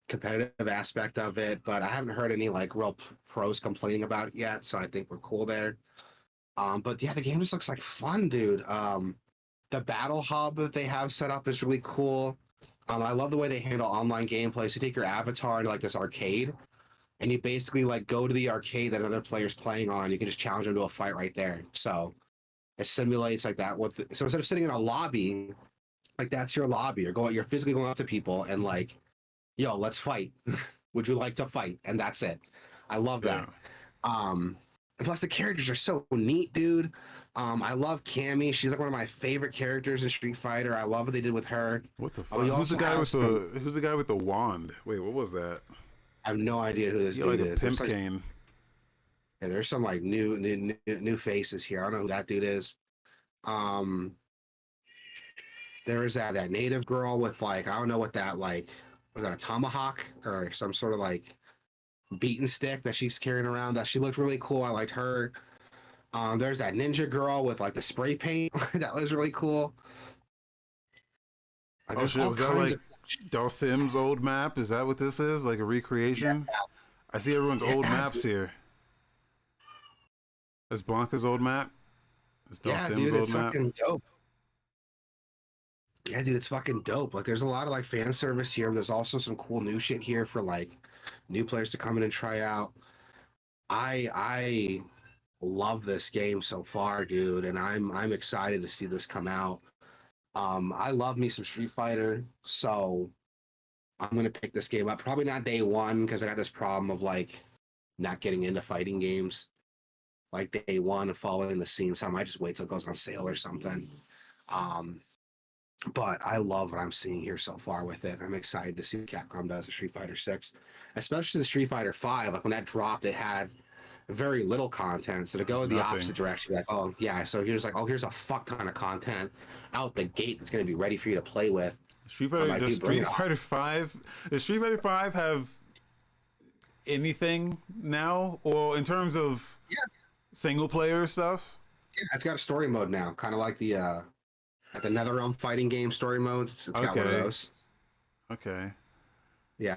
competitive aspect of it, but I haven't heard any like real pros complaining about it yet. So I think we're cool there. But yeah, the game just looks like fun, dude. The battle hub that they have set up is really cool. I love the way they handle online gameplay. So you take your avatar to like this arcade, and you basically like go to the arcade that another player's playing on. You can just challenge them to a fight right there. So it simulates like that. So instead of sitting in a lobby, like that's your lobby. You're physically going up to people and like, yo, let's fight. Would you like to fight? And that's it. I love Yeah. that. And plus the characters are so neat, dude. I love Cammy. She's like one of my favorite characters in Street Fighter. I love what they did with her. What the fuck? Who's the guy with the wand? Wait, what was that? I have no idea who this dude like a is. pimp cane. Yeah, there's some like new faces here. I don't know who that dude is. Um, there is that native girl with like I don't know what that like was that a tomahawk or some sort of like beaten stick that she's carrying around. That she looked really cool. I liked her. There's that ninja girl with like the spray paint that was really cool. Oh shit, was that like Dhalsim's old map? Is that what this is? Like a recreation? Yeah. I see everyone's old maps here. That's Blanca's old map? That's Dhalsim's old map? Fucking dope. Yeah, dude, it's fucking dope. Like, there's a lot of like fan service here. There's also some cool new shit here for like new players to come in and try out. I love this game so far, dude, and I'm excited to see this come out. I love me some Street Fighter, so I'm gonna pick this game up. Probably not day one because I got this problem of like not getting into fighting games like day one and following the scene. So I might just wait till it goes on sale or something. But I love what I'm seeing here so far with it. I'm excited to see what Capcom does with Street Fighter 6, especially the Street Fighter 5. Like when that dropped, it had very little content. So to go in the opposite direction, like, oh yeah, so here's a fuck ton of content out the gate that's going to be ready for you to play with. Does Street Fighter 5 have anything now, or in terms of single player stuff? Yeah, it's got a story mode now, kind of like the at the NetherRealm fighting game story modes. It's got one of those. Okay. Yeah.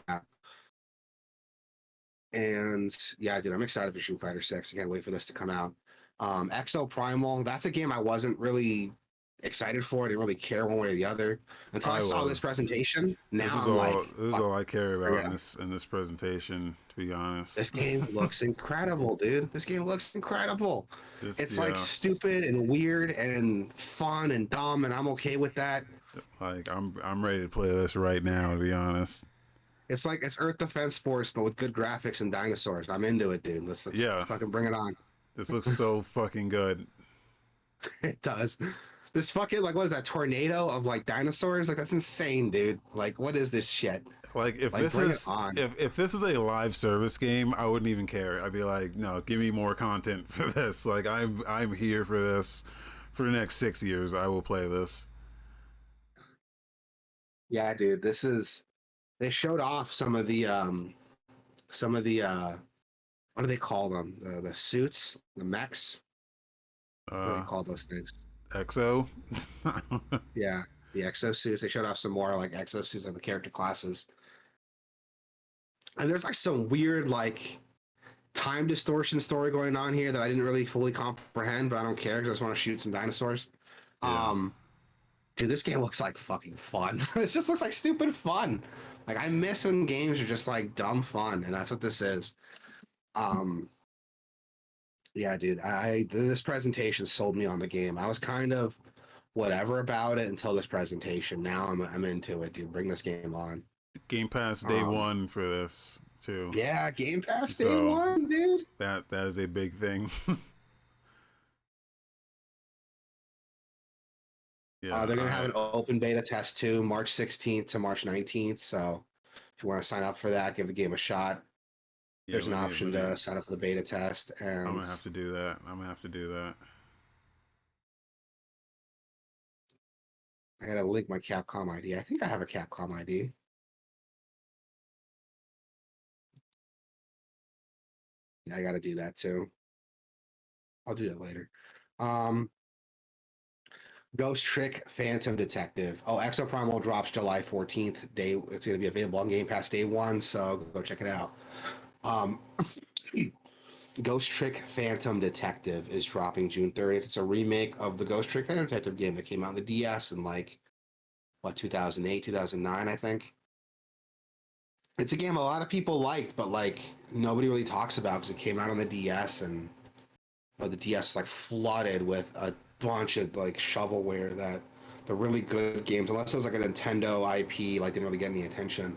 And yeah, dude, I'm excited for Street Fighter 6. I can't wait for this to come out. Exo Primal, that's a game I wasn't really excited for. I didn't really care one way or the other until I saw this presentation. Now this is all I care about in this presentation, to be honest. This game looks incredible, dude. This game looks incredible. It's like stupid and weird and fun and dumb, and I'm okay with that. Like I'm ready to play this right now, to be honest. It's like it's Earth Defense Force, but with good graphics and dinosaurs. I'm into it, dude. Let's fucking bring it on. This looks so fucking good. It does. This fucking like what is that tornado of like dinosaurs? Like that's insane, dude. Like what is this shit? Like if this is a live service game, I wouldn't even care. I'd be like, no, give me more content for this. Like I'm here for this for the next 6 years. I will play this. Yeah, dude. They showed off some of the what do they call them? The suits, the mechs. What do they call those things? Exo. Yeah, the exo suits. They showed off some more like exo suits of the character classes. And there's like some weird like time distortion story going on here that I didn't really fully comprehend, but I don't care because I just want to shoot some dinosaurs. Yeah. Dude, this game looks like fucking fun. It just looks like stupid fun. Like I miss when games are just like dumb fun, and that's what this is. Yeah, dude. This presentation sold me on the game. I was kind of whatever about it until this presentation. Now I'm into it, dude. Bring this game on. Game Pass day one for this too. Yeah, Game Pass day one, dude. That is a big thing. Yeah, they're gonna have an open beta test too, March 16th to March 19th. So if you want to sign up for that, give the game a shot. There's an option to sign up for the beta test, and I'm gonna have to do that. I gotta link my Capcom ID. I think I have a Capcom ID. Yeah, I gotta do that too. I'll do that later. Um, Ghost Trick Phantom Detective. Oh, Exoprimal drops July 14th. It's going to be available on Game Pass day one, so go check it out. Um, Ghost Trick Phantom Detective is dropping June 30th. It's a remake of the Ghost Trick Phantom Detective game that came out on the DS in like, what, 2008, 2009, I think. It's a game a lot of people liked, but like nobody really talks about because it came out on the DS and the DS is like flooded with a bunch of like shovelware that the really good games, unless it was like a Nintendo IP, like didn't really get any attention.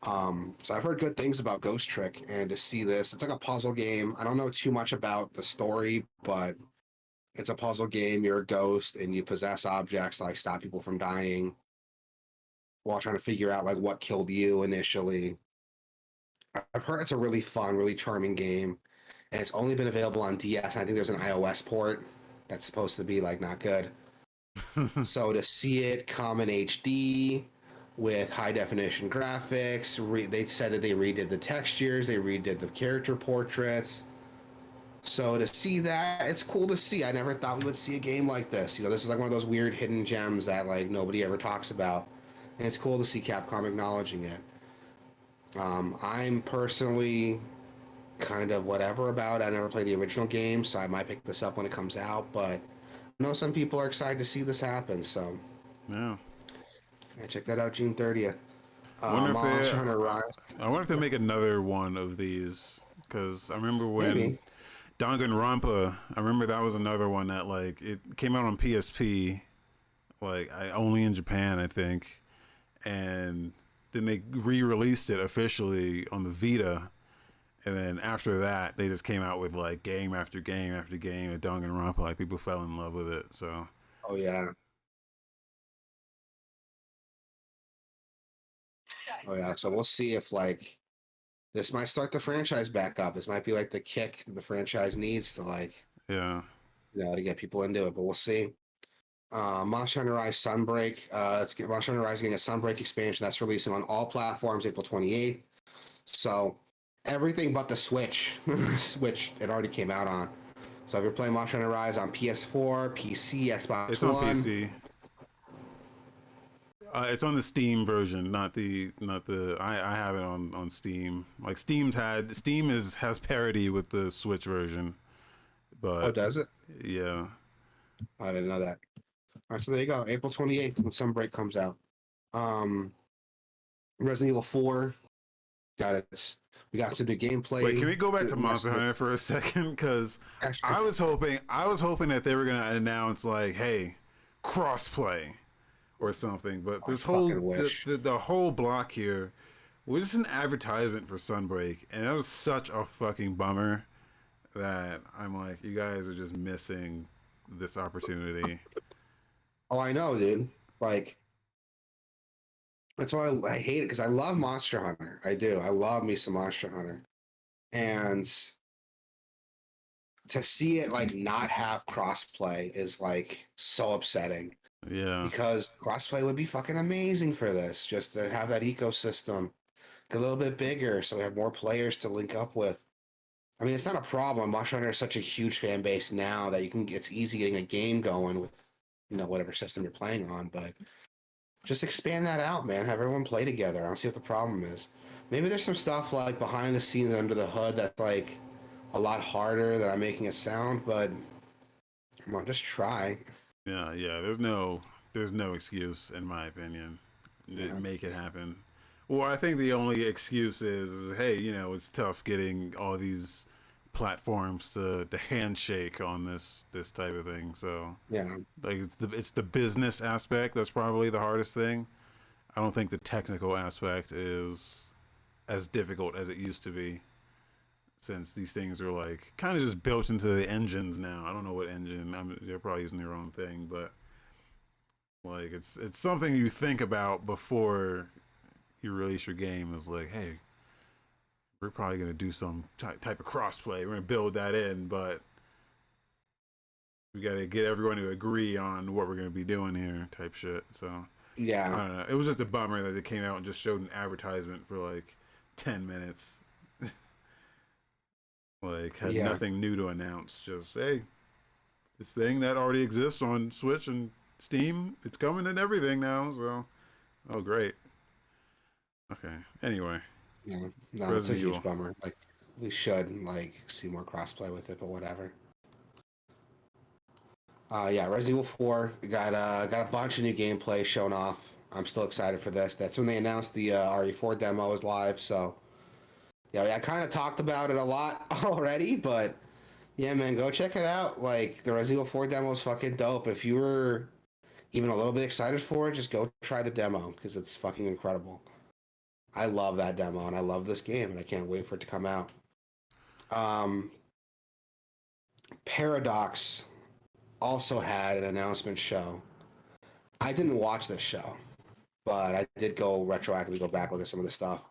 So I've heard good things about Ghost Trick, and to see this, it's like a puzzle game. I don't know too much about the story, but it's a puzzle game. You're a ghost, and you possess objects to like stop people from dying, while trying to figure out like what killed you initially. I've heard it's a really fun, really charming game, and it's only been available on DS. And I think there's an iOS port that's supposed to be like not good. So to see it come in HD with high definition graphics, they said that they redid the textures, they redid the character portraits. So to see that, it's cool to see. I never thought we would see a game like this. You know, this is like one of those weird hidden gems that like nobody ever talks about, and it's cool to see Capcom acknowledging it. I'm personally kind of whatever about it. I never played the original game, so I might pick this up when it comes out, but I know some people are excited to see this happen, so Yeah. yeah, check that out June 30th. Wonder if they. Monster Hunter Rise. I wonder if they make another one of these because I remember when Maybe. Danganronpa. I remember that was another one that like it came out on PSP, like only in Japan, I think, and then they re-released it officially on the Vita. And then after that, they just came out with like game after game after game of Danganronpa. Like people fell in love with it. So Oh yeah. Oh yeah. So we'll see if like this might start the franchise back up. This might be like the kick the franchise needs to like, yeah, to get people into it. But we'll see. Monster Hunter Rise Sunbreak. Monster Hunter Rise getting a Sunbreak expansion that's releasing on all platforms April 28th. So everything but the Switch, which it already came out on. So if you're playing Monster Hunter Rise on PS4, PC, Xbox it's on One, PC. It's on the Steam version, not the. I have it on Steam. Like Steam has parity with the Switch version, oh, but does it? yeah. I didn't know that. All right, so there you go. April 28th when Sunbreak comes out. Um, Resident Evil 4 got it. We got to the Wait, can gameplay. we go back to Monster Hunter for a second? Because Actually, I was hoping that they were gonna announce like, hey, crossplay or something. But I this whole fucking wish. the whole block here was just an advertisement for Sunbreak, and that was such a fucking bummer that I'm like, you guys are just missing this opportunity. Oh, I know, dude. Like, that's why I hate it because I love Monster Hunter. I do. I love me some Monster Hunter. And to see it like not have crossplay is like so upsetting Yeah, because crossplay would be fucking amazing for this. Just to have that ecosystem get a little bit bigger so we have more players to link up with. I mean, it's not a problem. Monster Hunter is such a huge fan base now that it's easy getting a game going with, whatever system you're playing on, but just expand that out, man. Have everyone play together. I don't see what the problem is. Maybe there's some stuff like behind the scenes under the hood that's like a lot harder than I'm making it sound, but come on, just try. yeah. There's no excuse in my opinion. Yeah. Make it happen. Well, I think the only excuse is hey, it's tough getting all these platforms to handshake on this type of thing. So Yeah. like it's the business aspect that's probably the hardest thing. I don't think the technical aspect is as difficult as it used to be, since these things are like kind of just built into the engines now. I don't know what engine. They're probably using their own thing, but like it's something you think about before you release your game. Is like, hey, we're probably gonna do some type of crossplay. We're gonna build that in, but we gotta get everyone to agree on what we're gonna be doing here, type shit. So I Yeah. don't know. It was just a bummer that it came out and just showed an advertisement for like 10 minutes. Like had Yeah. nothing new to announce. Just hey, this thing that already exists on Switch and Steam, it's coming and everything now. So, oh great. Okay. Anyway, Yeah. No, it's a Resident huge Evil. bummer. Like we should like see more crossplay with it, but whatever. Yeah, Resident Evil 4 got a bunch of new gameplay shown off. I'm still excited for this. That's when they announced the RE4 demo was live. So yeah, I kind of talked about it a lot already, but yeah, man, go check it out. Like the Resident Evil 4 demo is fucking dope. If you were even a little bit excited for it, just go try the demo because it's fucking incredible. I love that demo and I love this game and I can't wait for it to come out. Um, Paradox also had an announcement show. I didn't watch this show, but I did go retroactively go back look at some of the stuff.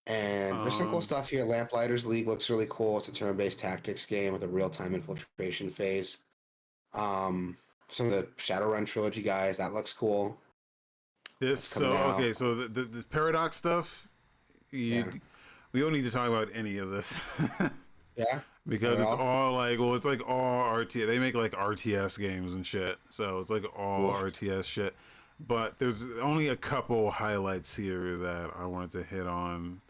And there's some cool Um, stuff here. Lamplighters League looks really cool. It's a turn-based tactics game with a real-time infiltration phase. Some of the Shadowrun trilogy guys, that looks cool. this That's coming okay. out. So this paradox stuff, Yeah. we don't need to talk about any of this Yeah. Not because at it's all. all like well, it's like all RTS. They make like RTS games and shit. So it's like all Cool. RTS shit. But there's only a couple highlights here that I wanted to hit on.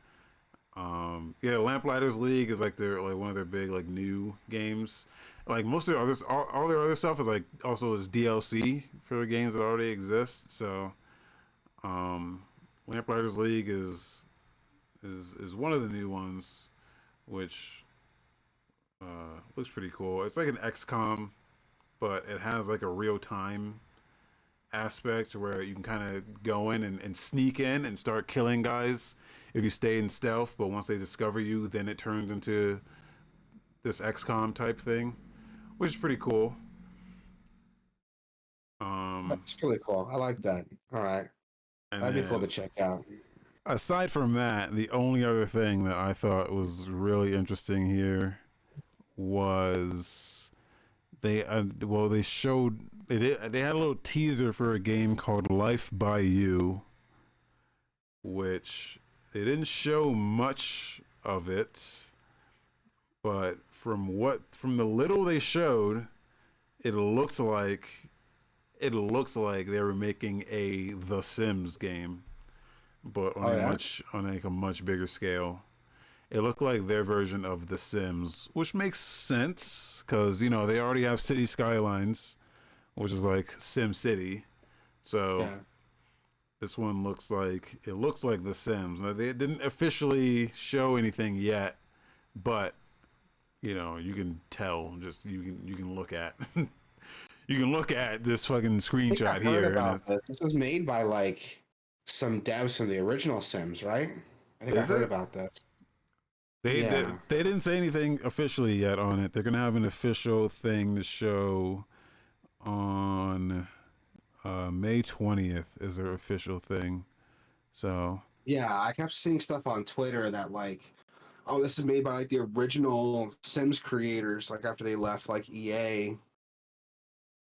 Yeah, Lamplighters League is like their like one of their big like new games. Like most of their others, all their other stuff is like also is DLC for the games that already exist. So, um, Lamplighters League is one of the new ones, which looks pretty cool. It's like an XCOM, but it has like a real time aspect where you can kind of go in and sneak in and start killing guys if you stay in stealth. But once they discover you, then it turns into this XCOM type thing, which is pretty cool. Um, That's really cool. I like that. All right. and That'd be cool to then check out. aside from that, the only other thing that I thought was really interesting here was they showed they had a little teaser for a game called Life by You, which they didn't show much of it, but from the little they showed, it looked like they were making a The Sims game, but Oh yeah. on like a much bigger scale. It looked like their version of The Sims, which makes sense because you know they already have City Skylines, which is like Sim City. So Yeah. this one looks like The Sims. Now, they didn't officially show anything yet, but you know you can tell. Just you can look at you can look at this fucking I think screenshot I've heard here, and about it's this. This was made by like some devs from the original Sims, right? I think I is heard it? about this. They Yeah. they didn't say anything officially yet on it. They're gonna have an official thing to show on May 20th is their official thing. So Yeah, I kept seeing stuff on Twitter that like, oh, this is made by like the original Sims creators, like after they left like EA.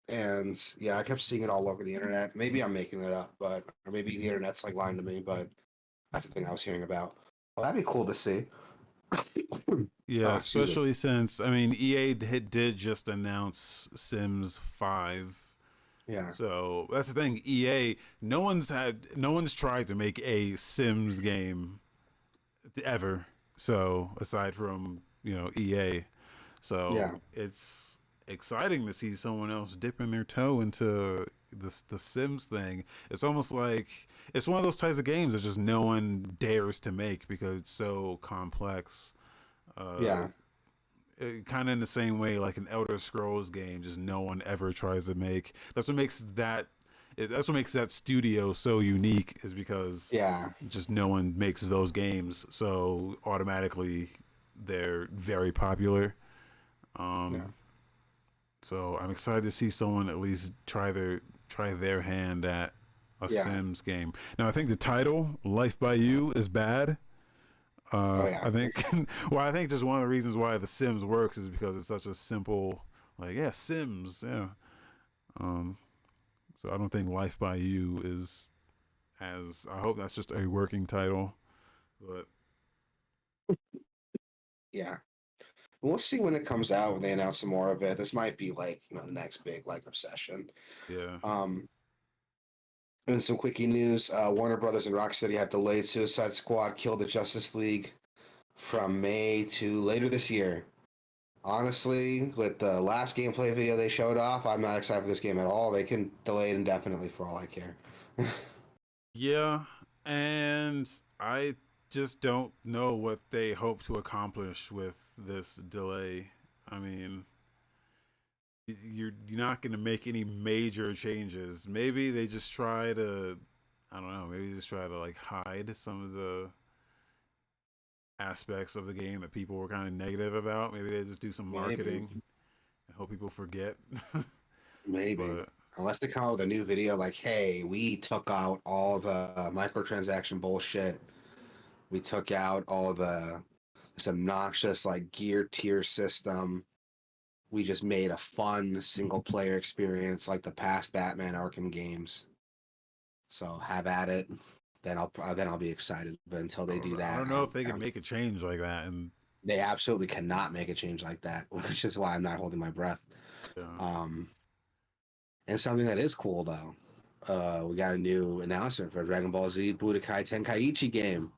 And yeah, I kept seeing it all over the internet. Maybe I'm making it up, but or maybe the internet's like lying to me, but that's the thing I was hearing about. Well, that'd be cool to see. yeah, Excuse me. especially since I mean EA did just announce Sims 5. Yeah. So that's the thing. EA, no one's tried to make a Sims game ever. So aside from EA, Yeah. so it's exciting to see someone else dipping their toe into the Sims thing. It's almost like it's one of those types of games that just no one dares to make because it's so complex. Uh, Yeah. kind of in the same way like an Elder Scrolls game, just no one ever tries to make. That's what makes that studio so unique is because Yeah. just no one makes those games, so automatically they're very popular. Yeah. Um, so I'm excited to see someone at least try their hand at a Yeah. Sims game. Now I think the title Life by You is bad. Oh yeah. I think I think just one of the reasons why the Sims works is because it's such a simple like yeah Sims yeah. Um, so I don't think Life by You is as I hope that's just a working title, but Yeah. We'll see when it comes out when they announce some more of it. This might be like the next big like obsession. Yeah. And some quickie news: Warner Brothers and Rocksteady have delayed Suicide Squad: Kill the Justice League from May to later this year. Honestly, with the last gameplay video they showed off, I'm not excited for this game at all. They can delay it indefinitely for all I care. Yeah, and I just don't know what they hope to accomplish with this delay. I mean, you're not going to make any major changes. Maybe they just try to, I don't know, maybe they just try to like hide some of the aspects of the game that people were kind of negative about. Maybe they just do some marketing and hope people forget. Maybe. But Unless they come out with a new video like, hey, we took out all the microtransaction bullshit. We took out all this obnoxious like gear tier system. We just made a fun single player experience like the past Batman Arkham games. So have at it. Then I'll be excited. But until they do I that, don't know if they can make a change like that. And they absolutely cannot make a change like that, which is why I'm not holding my breath. yeah. And something that is cool though, we got a new announcement for Dragon Ball Z Budokai Tenkaichi game.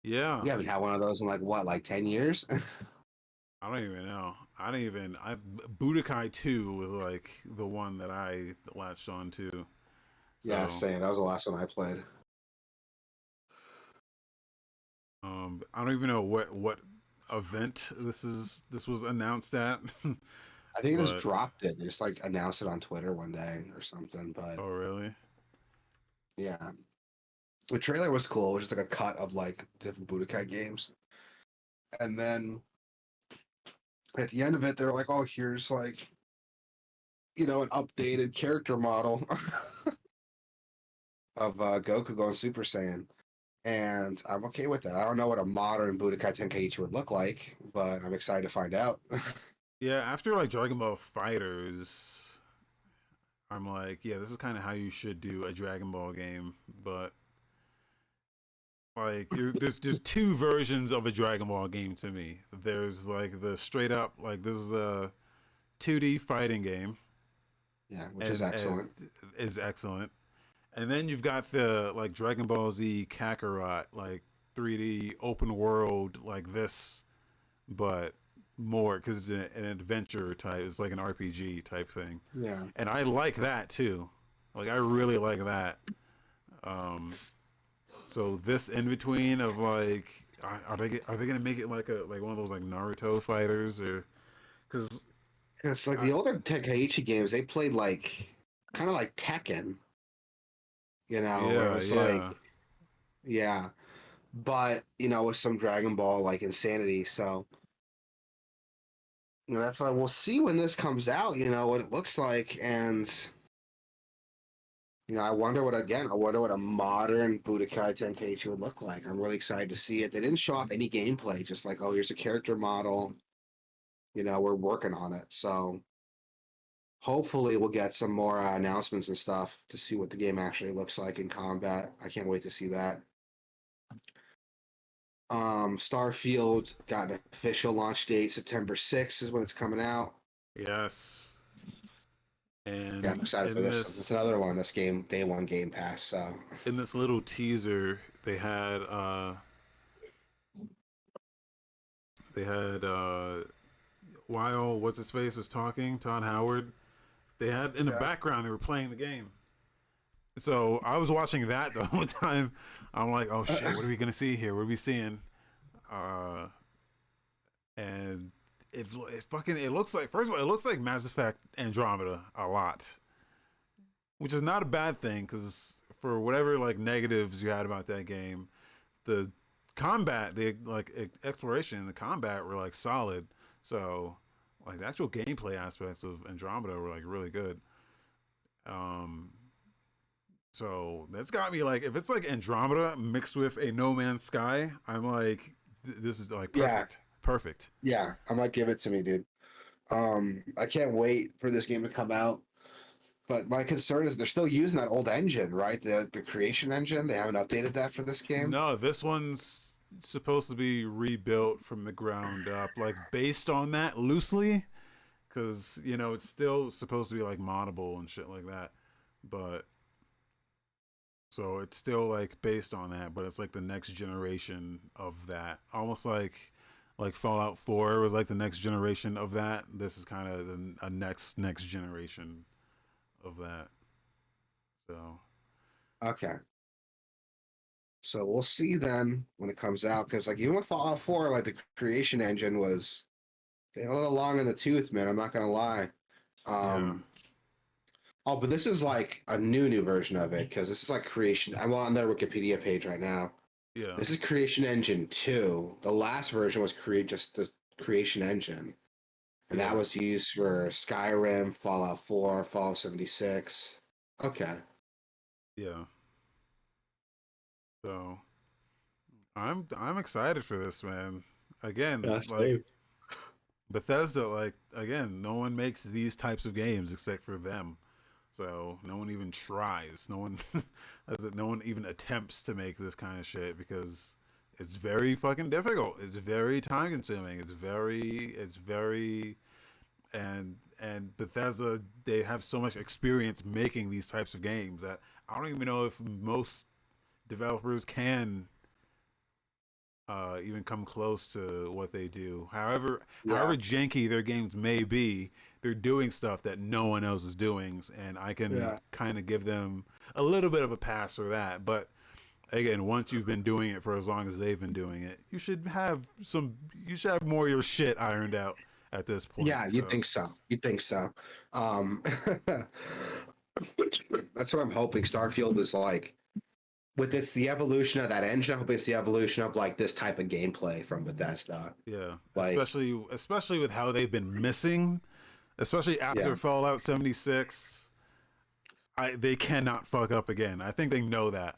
Yeah. We haven't had one of those in like 10 years? I don't even know. I've Budokai 2 was like the one that I latched on to. So, Yeah, same. That was the last one I played. I don't even know what event this was announced at. I think it just dropped it. They just like announced it on Twitter one day or something. But oh really? yeah, the trailer was cool. It was just like a cut of like different Budokai games, and then at the end of it, they're like, "Oh, here's like an updated character model of Goku going Super Saiyan." And I'm okay with that. I don't know what a modern Budokai Tenkaichi would look like, but I'm excited to find out. Yeah, after like Dragon Ball Fighters, I'm like, yeah, this is kind of how you should do a Dragon Ball game, but like there's two versions of a Dragon Ball game to me. There's like the straight up like this is a 2D fighting game. Yeah, which is excellent. Is excellent. And then you've got the like Dragon Ball Z Kakarot, like 3D open world like this, but more because it's an adventure type. It's like an RPG type thing. Yeah, and I like that too. Like I really like that. So this in between of like, are they gonna make it like one of those like Naruto fighters or because it's like the older Tenkaichi games. They played like kind of like Tekken, where it was like yeah, but with some Dragon Ball like insanity. So that's why we'll see when this comes out. What it looks like, and I wonder what a modern Budokai Tenkaichi would look like. I'm really excited to see it. They didn't show off any gameplay, just like, oh, here's a character model. We're working on it. So hopefully we'll get some more announcements and stuff to see what the game actually looks like in combat. I can't wait to see that. Starfield got an official launch date. September 6th is when it's coming out. yes. And yeah, I'm excited for this. It's another one. This game, day one Game Pass. So in this little teaser, they had while what's his face was talking, Todd Howard, they had in the background they were playing the game. So I was watching that the whole time. I'm like, oh shit, what are we gonna see here? What are we seeing? And it looks like, first of all, it looks like Mass Effect Andromeda a lot, which is not a bad thing because for whatever like negatives you had about that game, the combat, the like exploration and the combat were like solid. So like the actual gameplay aspects of Andromeda were like really good. So that's got me like, if it's like Andromeda mixed with a No Man's Sky, I'm like, this is like perfect. Perfect. Yeah, I might give it to me, dude. I can't wait for this game to come out. But my concern is they're still using that old engine, right? The creation engine. They haven't updated that for this game. No, this one's supposed to be rebuilt from the ground up, like based on that loosely, because it's still supposed to be like moddable and shit like that, but so it's still like based on that, but it's like the next generation of that, almost like Fallout 4 was like the next generation of that. This is kind of a next generation of that. So Okay. So we'll see then when it comes out, because like even with Fallout 4, like the creation engine was a little long in the tooth, man. I'm not gonna lie. yeah, Um, oh, but this is like a new version of it because this is like creation. I'm on their Wikipedia page right now. yeah, This is Creation Engine 2. The last version was create just the Creation Engine, and that yeah, was used for Skyrim, Fallout 4, Fallout 76. Okay. yeah. So I'm excited for this, man. Again, Yeah, like same. Bethesda, like again, no one makes these types of games except for them. So no one even tries. No one no one even attempts to make this kind of shit because it's very fucking difficult. It's very time consuming. It's very and Bethesda, they have so much experience making these types of games that I don't even know if most developers can even come close to what they do. However Yeah. janky their games may be, they're doing stuff that no one else is doing, and I can Yeah. kind of give them a little bit of a pass for that. But again, once you've been doing it for as long as they've been doing it, you should have more of your shit ironed out at this point. Yeah, you So think so. You think so. Um, that's what I'm hoping. Starfield is like, with it's the evolution of that engine. I hope it's the evolution of like this type of gameplay from Bethesda. yeah, Like, especially with how they've been missing, especially yeah, after Fallout 76. They cannot fuck up again. I think they know that.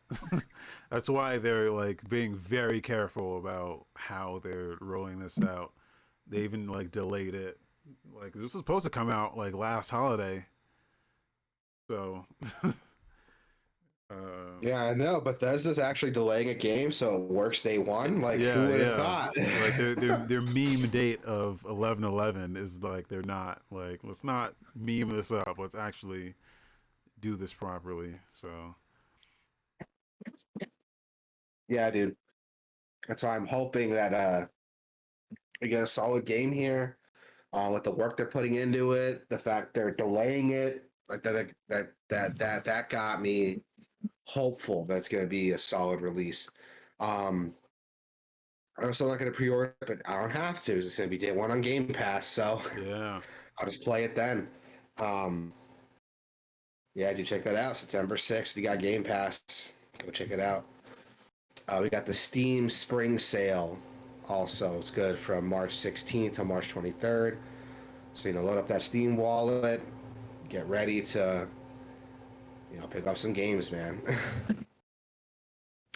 That's why they're like being very careful about how they're rolling this out. They even like delayed it. Like this was supposed to come out like last holiday. So uh yeah, I know. Bethesda's actually delaying a game, so it works day one. Like, who yeah, would have yeah. thought? Like their meme date of 11/11 is like they're not like let's not meme this up. Let's actually do this properly. So Yeah, dude. That's why I'm hoping that we get a solid game here. With the work they're putting into it, the fact they're delaying it, like that got me hopeful that's going to be a solid release. Um, I'm still not going to pre-order it, but I don't have to. It's going to be day one on Game Pass, so yeah, I'll just play it then. Um, yeah, do check that out. September 6th, we got Game Pass. Go check it out. We got the Steam Spring Sale. Also, it's good from March 16th to March 23rd. So load up that Steam wallet. Get ready to pick up some games, man.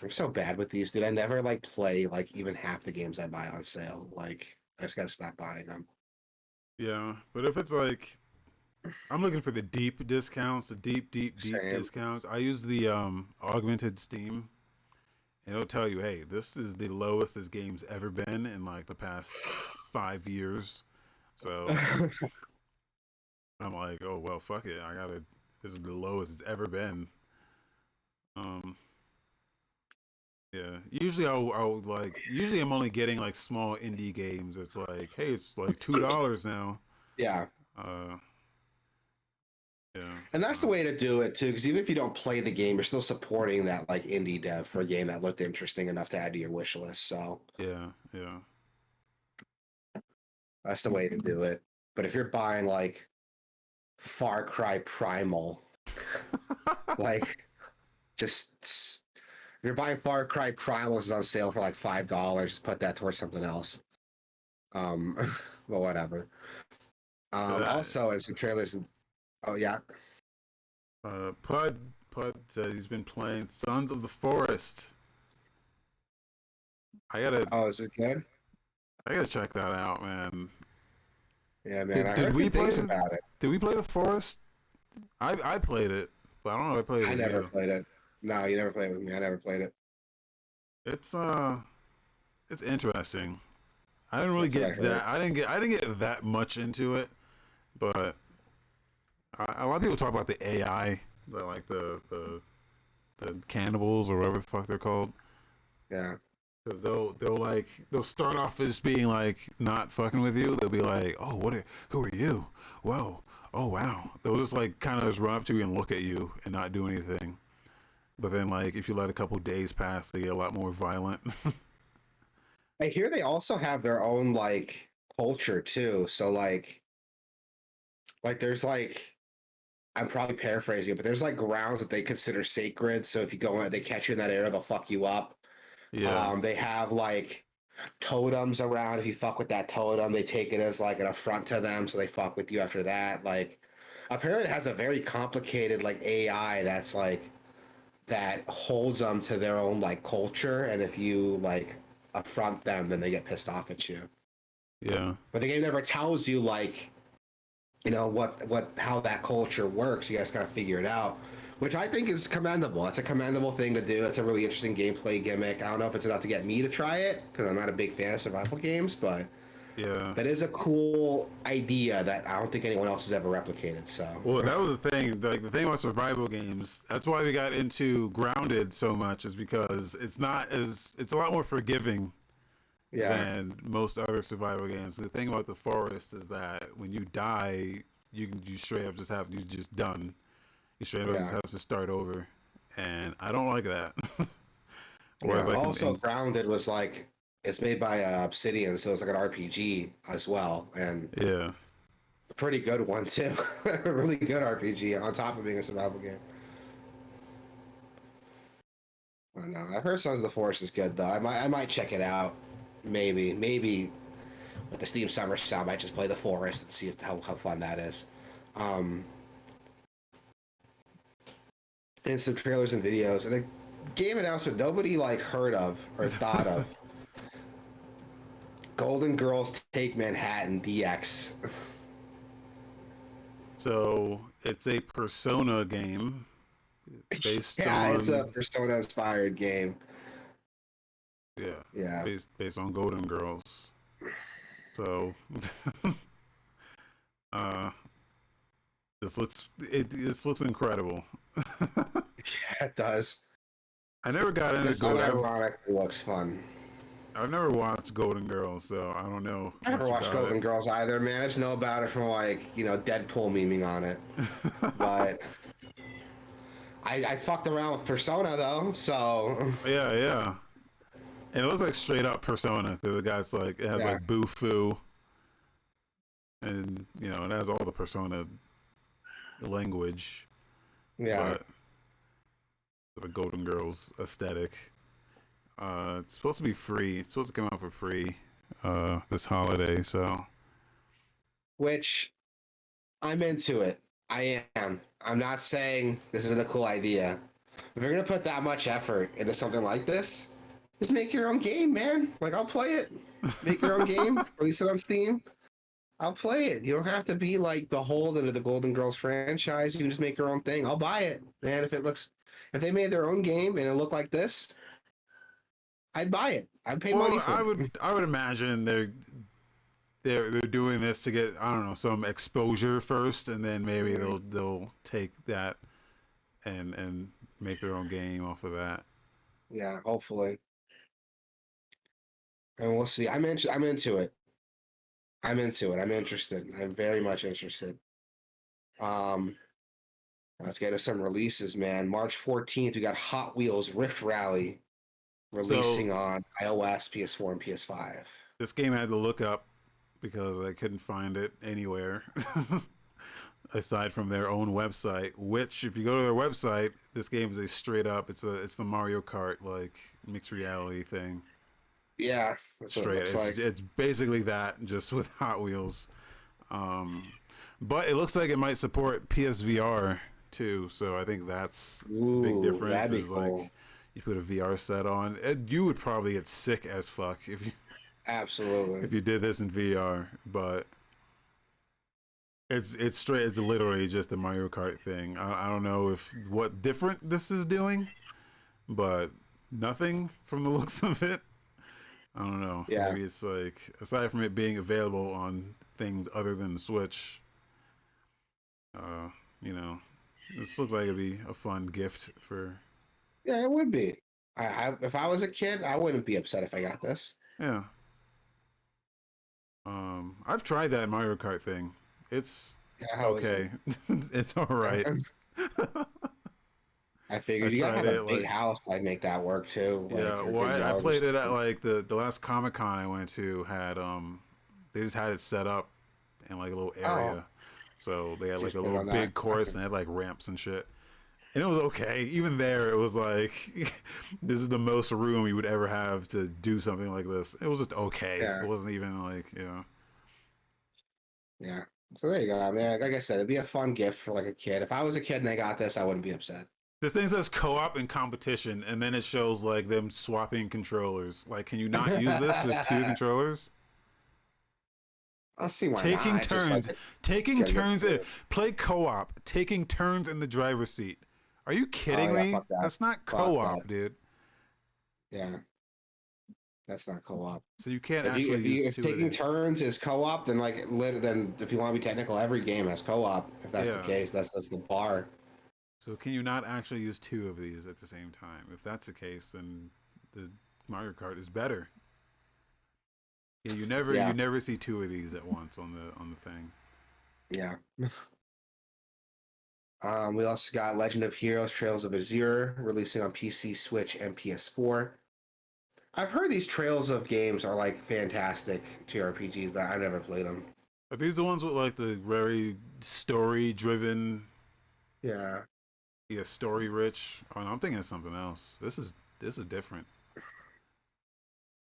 I'm so bad with these, dude. I never like play like even half the games I buy on sale. Like I just gotta stop buying them. yeah. But if it's like I'm looking for the deep discounts, the deep Same. discounts. I use the augmented Steam, and it'll tell you, hey, this is the lowest this game's ever been in like the past 5 years. So I'm like, oh well, fuck it. I gotta. This is the lowest it's ever been. Um, yeah. Usually I'm only getting like small indie games. It's like, hey, it's like $2 now. Yeah, Uh, yeah. and that's the way to do it too. Because even if you don't play the game, you're still supporting that like indie dev for a game that looked interesting enough to add to your wish list. So Yeah, yeah. that's the way to do it. But if you're buying like Far Cry Primal, like just if you're buying Far Cry Primal is on sale for like $5, just put that towards something else. Um, well, whatever. Uh, Also, and some trailers. Oh yeah. Pud said he's been playing Sons of the Forest. I gotta Oh, is it good? I gotta check that out, man. Yeah, man. Did I did heard we good play things about it. did we play the Forest? I played it, but I don't know if I played it I with never you. played it. No, you never played it with me. I never played it. It's it's interesting. I didn't really That's what I get heard. that. I didn't get that much into it, but a lot of people talk about the AI, the cannibals or whatever the fuck they're called. Yeah. Because they'll start off as being like not fucking with you. They'll be like, oh, who are you? Whoa, oh wow. They'll just like kind of just run up to you and look at you and not do anything. But then like if you let a couple days pass, they get a lot more violent. I hear they also have their own like culture too. So like there's like I'm probably paraphrasing, but there's like grounds that they consider sacred. So if you go in, they catch you in that area, they'll fuck you up. Yeah, They have like totems around. If you fuck with that totem, they take it as like an affront to them, so they fuck with you after that. Like, apparently, it has a very complicated like AI that's like that holds them to their own like culture, and if you like affront them, then they get pissed off at you. yeah, But the game never tells you like what how that culture works. You guys gotta figure it out, which I think is commendable. That's a commendable thing to do. That's a really interesting gameplay gimmick. I don't know if it's enough to get me to try it because I'm not a big fan of survival games, but yeah. that is a cool idea that I don't think anyone else has ever replicated. So Well, that was the thing. Like the thing about survival games, that's why we got into Grounded so much, is because it's a lot more forgiving yeah, than most other survival games. The thing about the forest is that when you die, you straight up just have you just done. You straight up just yeah, have to start over, and I don't like that. yeah. Whereas like Also, Grounded was like it's made by Obsidian, so it's like an RPG as well, and yeah, a pretty good one too. A really good RPG on top of being a survival game. I don't know. I've heard Sons of the Forest is good though. I might check it out. Maybe with the Steam Summer Sale, I might just play the Forest and see how fun that is. Um, and some trailers and videos and a game announcement nobody like heard of or thought of. Golden Girls Take Manhattan DX. so it's a Persona game based Yeah, it's a on Persona inspired game. yeah, Yeah. based on Golden Girls. So uh this looks incredible. Yeah, it does. I never got into This Golden. unironically looks fun. I've never watched Golden Girls, so I don't know I never much watched about Golden Girls either, man. I just know about it from like, Deadpool memeing on it. it. But I fucked around with Persona though, so Yeah, yeah. And it looks like straight up Persona because the guy's like it has yeah, like Boo and it has all the Persona language, yeah. but the Golden Girls aesthetic. It's supposed to be free. It's supposed to come out for free this holiday. So Which I'm into it. I am. I'm not saying this isn't a cool idea. If you're gonna put that much effort into something like this, just make your own game, man. Like I'll play it. Make your own game. Release it on Steam. I'll play it. You don't have to be like beholden to the Golden Girls franchise. You can just make your own thing. I'll buy it, man. If they made their own game and it looked like this, I'd buy it. I'd pay money well, for it. I would imagine they're doing this to get I don't know some exposure first, and then maybe they'll take that and make their own game off of that. Yeah, hopefully. And we'll see. I'm into it. I'm into it. I'm interested. I'm very much interested. Um, let's get to some releases, man. March 14th, we got Hot Wheels Rift Rally So releasing on iOS, PS4, and PS5. this game I had to look up because I couldn't find it anywhere aside from their own website. Which, if you go to their website, this game is a straight up. It's the Mario Kart like mixed reality thing. Yeah, that's what it Straight. looks like. It's basically that just with Hot Wheels. But it looks like it might support PSVR too. So I think that's the big Ooh, difference. that'd be Is cool. like you put a VR set on, you would probably get sick as fuck Absolutely. if you did this in VR. But it's straight. It's literally just the Mario Kart thing. I don't know if what different this is doing, but nothing from the looks of it. I don't know. Yeah. Maybe it's like, aside from it being available on things other than the Switch, uh, you know, this looks like it'd be a fun gift for. Yeah, it would be. If I was a kid, I wouldn't be upset if I got this. Yeah. I've tried that Mario Kart thing. It's Yeah, how is it? okay. It's all right. I I figured you gotta tried have a it big like, house. I'd make that work too, yeah. like a Well, good I yard or played it at something. like the last Comic Con I went to had they just had it set up in like a little Oh, area, so they had like just a put it little on that. big course Okay. and they had like ramps and shit. And it was okay. Even there, it was like, this is the most room you would ever have to do something like this. It was just okay. It Yeah, wasn't even like, yeah. So there you go. I mean, like I said, it'd be a fun gift for like a kid. If I was a kid and I got this, I wouldn't be upset. This thing says co-op and competition, and then it shows like them swapping controllers. Like, can you not use this with two controllers? I'll see why not. Taking I just like turns, to taking get a good turns, feel. play co-op, taking turns in the driver's seat. Are you Oh kidding yeah, me? fuck that. That's not Fuck that. co-op, dude. Yeah, that's not co-op. So you can't If you actually if you use if two of taking these. turns is co-op, then then if you want to be technical, every game has co-op. If that's the Yeah. case, that's the bar. So can you not actually use two of these at the same time? If that's the case, then the Mario Kart is better. Yeah, you Yeah, never see two of these at once on the thing. yeah. We also got Legend of Heroes: Trails of Azure releasing on PC, Switch, and PS4. I've heard these Trails of games are like fantastic JRPGs, but I've never played them. Are these the ones with like the very story driven, Yeah. yeah, story rich? Oh, no, I'm thinking of something else. This is different.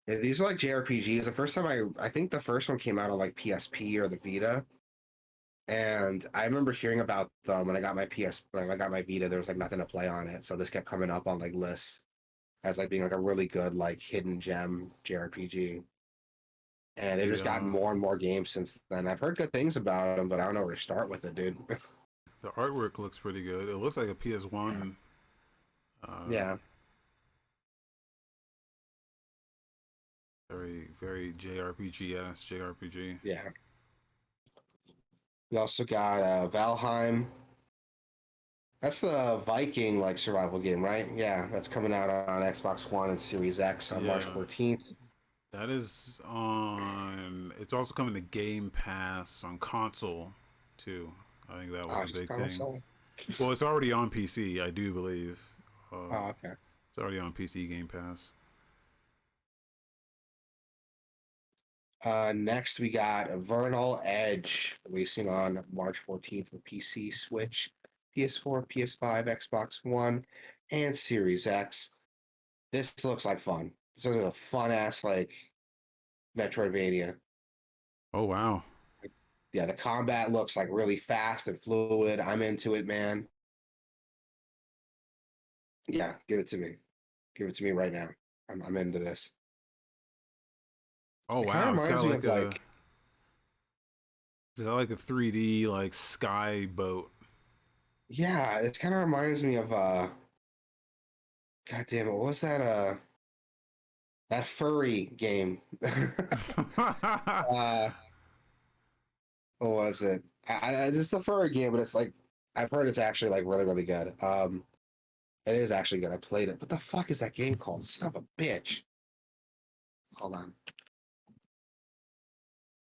Yeah, these are like JRPGs. The first time I think the first one came out on like PSP or the Vita. And I remember hearing about them when I got my when I got my Vita, there was like nothing to play on it. So this kept coming up on like lists as like being like a really good like hidden gem JRPG. And they've The just gotten more and more games since then. I've heard good things about them, but I don't know where to start with it, dude. the artwork looks pretty good. It looks like a PS1. Uh, Yeah, very JRPG ass JRPG. yeah. We also got Valheim. That's the Viking like survival game, right? Yeah, that's coming out on Xbox One and Series X on March Yeah, 14th. that is on. It's also coming to Game Pass on console too. I think that was Oh, a just big thing. console. Well, it's already on PC, I do believe. Uh, Oh, okay. it's already on PC Game Pass. Next, we got Vernal Edge releasing on March 14th for PC, Switch, PS4, PS5, Xbox One, and Series X. This looks like fun. This looks like a fun ass like Metroidvania. Oh wow! Yeah, the combat looks like really fast and fluid. I'm into it, man. Yeah, give it to me. Give it to me right now. I'm into this. Oh It kind of wow! reminds me of like, it's got like a 3D like sky boat. yeah, it kind of reminds me of God damn it, what was that that furry game? uh what was it? It's a furry game, but it's like I've heard it's actually like really, really good. It is actually good. I played it. What the fuck is that game called? Son of a bitch. Hold on.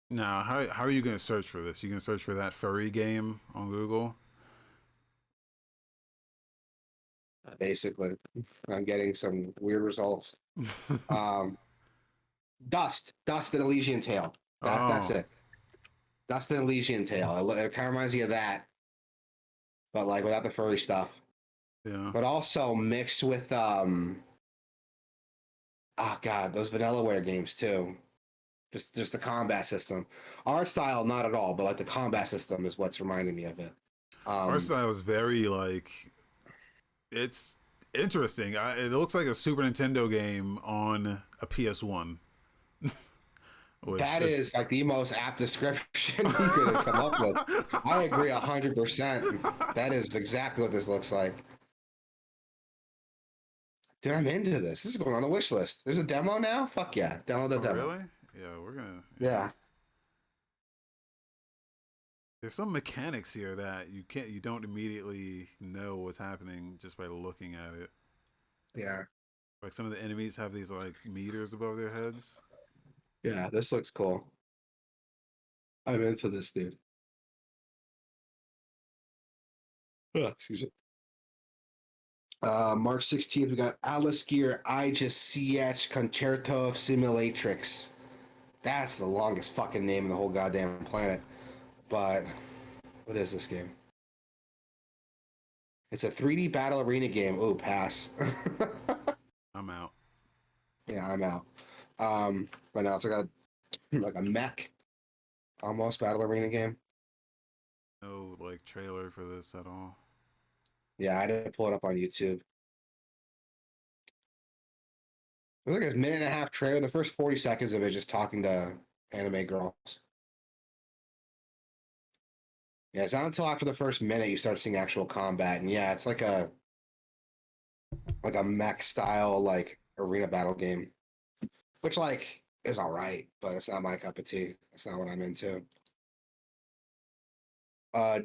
Now, how are you gonna search for this? You gonna search for that furry game on Google? Basically, I'm getting some weird results. Um, Dust and Elysian Tale. That's Oh it. Dust and Elysian Tale. It kind of reminds me of that, but like without the furry stuff. yeah. But also mixed with oh god, those Vanillaware games too. Just the combat system. Art style, not at all, but like the combat system is what's reminding me of it. Our Um, style is very like it's interesting. It looks like a Super Nintendo game on a PS1, which that it's is like the most apt description you could have come up with. I agree 100%. That is exactly what this looks like. Dude, I'm into this. This is going on the wish list. There's a demo now? Fuck yeah. Download the Oh, demo. really? Yeah, we're gonna. Yeah. Yeah. There's some mechanics here that you don't immediately know what's happening just by looking at it. Yeah. Like some of the enemies have these like meters above their heads. Yeah. This looks cool. I'm into this, dude. Excuse me. March 16th, we got Alice Gear I Just CH Concerto of Simulatrix. That's the longest fucking name in the whole goddamn planet. But what is this game? It's a 3D battle arena game. Oh, pass. I'm out. Yeah, I'm out. But now it's like a mech almost battle arena game. No like trailer for this at all. Yeah, I didn't pull it up on YouTube. It was like a minute and a half trailer. The first 40 seconds of it just talking to anime girls. Yeah, it's not until after the first minute you start seeing actual combat. And yeah, it's like a mech style like arena battle game. Which like is alright, but it's not my cup of tea. That's not what I'm into.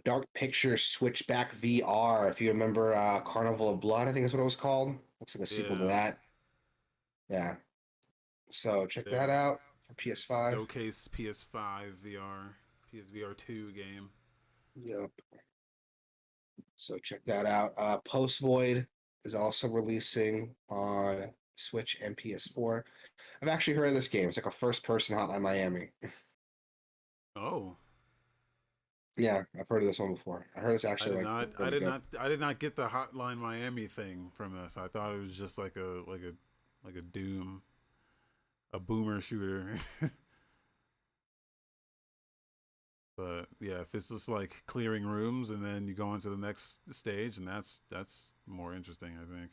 Dark Picture Switchback VR. If you remember Carnival of Blood, I think is what it was called. Looks like a sequel to Yeah. that. Yeah. So check that Their out for PS5. showcase PS5 VR, PSVR 2 game. Yep. So check that out. Post Void is also releasing on Switch and PS4. I've actually heard of this game. It's like a first-person Hotline Miami. Oh, Yeah, I've heard of this one before. I heard it's I actually did like not. I really did good. not. I did not get the Hotline Miami thing from this. I thought it was just like a Doom, a boomer shooter. But yeah, if it's just like clearing rooms and then you go into the next stage, and that's more interesting, I think.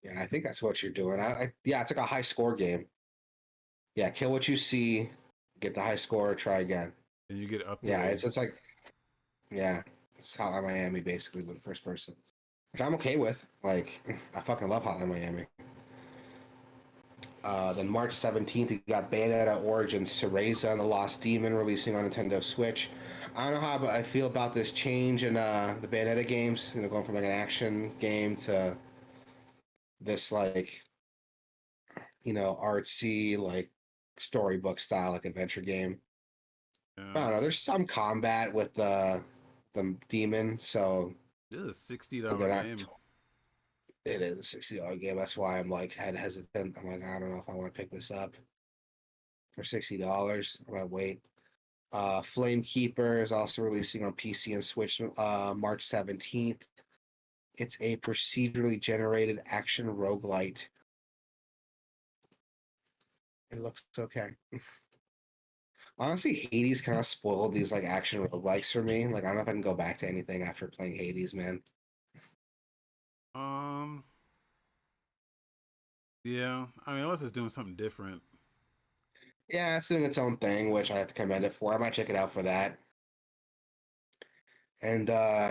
Yeah, I think that's what you're doing. Yeah, it's like a high score game. Yeah, kill what you see, get the high score, try again. And you get Yeah, it's upgrades. like yeah, it's Hotline Miami basically, but first person, which I'm okay with. Like, I fucking love Hotline Miami. Then March 17th, we got Bayonetta Origins Cereza and the Lost Demon releasing on Nintendo Switch. I don't know how I feel about this change in the Bayonetta games. You know, going from like an action game to this like artsy like storybook style like adventure game. I Yeah, don't know. There's some combat with the demon, so this is a sixty so dollar they're not. game. It is a $60 game. That's why I'm like head hesitant. I'm like, I don't know if I want to pick this up for $60. I'm gonna wait. Flame Keeper is also releasing on PC and Switch March 17th. It's a procedurally generated action roguelite. It looks okay. Honestly, Hades kind of spoiled these like action roguelikes for me. Like, I don't know if I can go back to anything after playing Hades, man. Um, yeah. I mean, unless it's doing something different. Yeah, it's doing its own thing, which I have to commend it for. I might check it out for that. And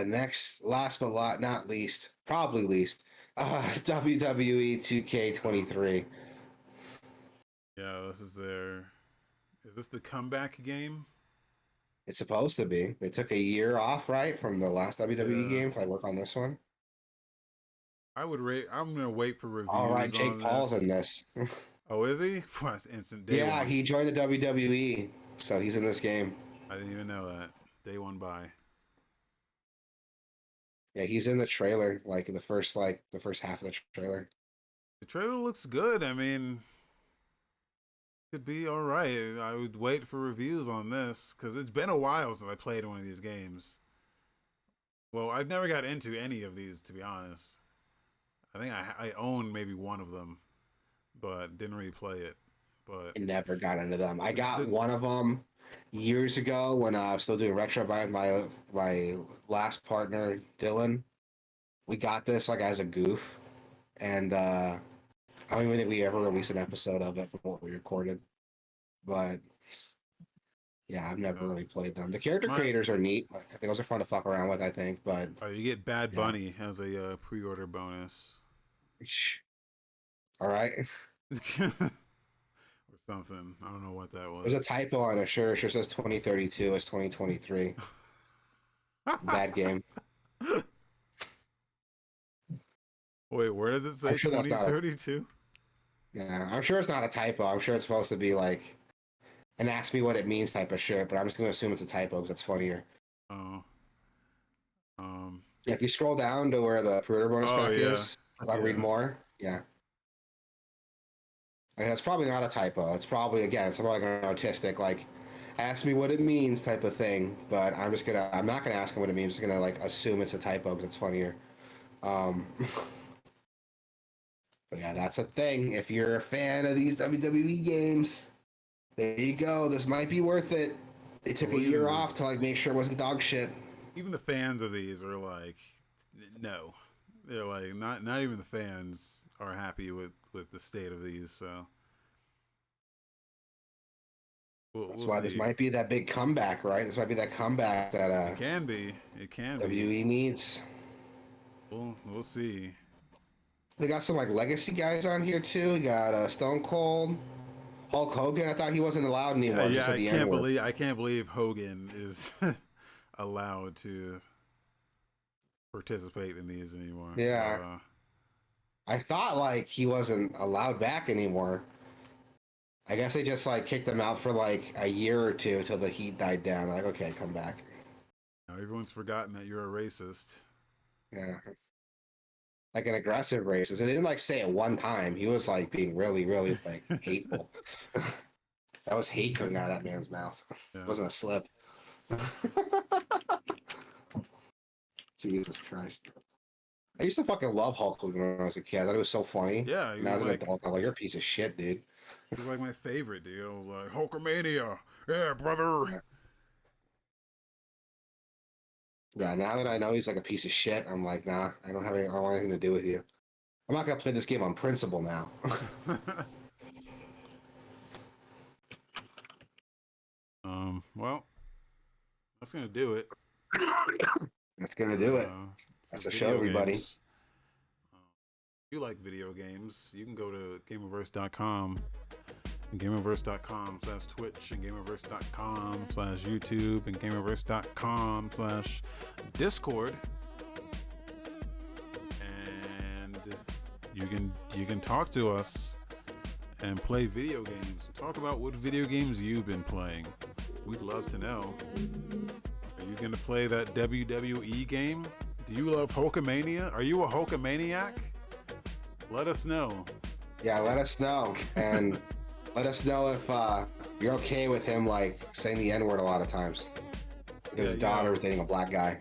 next, last but not least, probably least, WWE 2K23. Yeah, this is their. Is this the comeback game? It's supposed to be. They took a year off, right, from the last WWE Yeah, game to like work on this one. I would rate. I'm gonna wait for All right, reviews Jake on Paul's in this. this. Oh, is he? That's instant day Yeah, one. he joined the WWE, so he's in this game. I didn't even know that. Day one buy. Yeah, he's in the trailer, like the first half of the trailer. The trailer looks good. I mean, could be all right. I would wait for reviews on this because it's been a while since I played one of these games. Well, I've never got into any of these to be honest. I think I own maybe one of them, but didn't really play it. But I never got into them. I got the one of them years ago when I was still doing retro by my last partner Dylan. We got this like as a goof, and I don't even think we ever released an episode of it from what we recorded. But Yeah, I've never really played them. The character creators are neat. Like, I think those are fun to fuck around with. I think, but you get Bad Bunny as a pre-order bonus. All right. Or something. I don't know what that was. There's a typo on it. Sure says 2032. It's 2023. Bad game. Wait, where does it say 2032? Yeah, I'm sure it's not a typo. I'm sure it's supposed to be like an ask me what it means type of shit, but I'm just going to assume it's a typo because it's funnier. Oh. Yeah, if you scroll down to where the pre-order bonus pack is, I'll read more. Yeah. Like, that's probably not a typo. It's probably, again, it's like an artistic, like, ask me what it means type of thing, but I'm not going to ask him what it means. I'm just going to, like, assume it's a typo because it's funnier. But yeah, that's a thing. If you're a fan of these WWE games, there you go. This might be worth it. They took a year off to like make sure it wasn't dog shit. Even the fans of these are like, no. They're like, not even the fans are happy with the state of these. So that's why this might be that big comeback, right? This might be that comeback that it can be. WWE needs. We'll see. They got some like legacy guys on here too. We got Stone Cold, Hulk Hogan. I thought he wasn't allowed anymore. I can't believe Hogan is allowed to participate in these anymore. Yeah, I thought like he wasn't allowed back anymore. I guess they just like kicked him out for like a year or two until the heat died down. Like, okay, come back. Now everyone's forgotten that you're a racist. Yeah. Like an aggressive racist. And they didn't like say it one time. He was like being really, really like hateful. That was hate coming out of that man's mouth. Yeah. It wasn't a slip. Jesus Christ. I used to fucking love Hulk Hogan when I was a kid. I thought it was so funny. Yeah, and I was like, I'm like, you're a piece of shit, dude. He was like my favorite, dude. I was like, Hulkamania. Yeah, brother. Yeah, now that I know he's like a piece of shit, I'm like, nah, I don't want anything to do with you. I'm not gonna play this game on principle now. Well, that's gonna do it. That's gonna do it. That's a show, everybody. If you like video games, you can go to Gameoverse.com. Gameoverse.com/Twitch and Gameoverse.com/YouTube and Gameoverse.com/Discord, and you can talk to us and play video games. Talk about what video games you've been playing. We'd love to know. Are you gonna play that WWE game? Do you love Hulkamania? Are you a Hulkamaniac? Let us know. Yeah, let us know. And let us know if you're okay with him like saying the N-word a lot of times. Because his daughter was dating a black guy.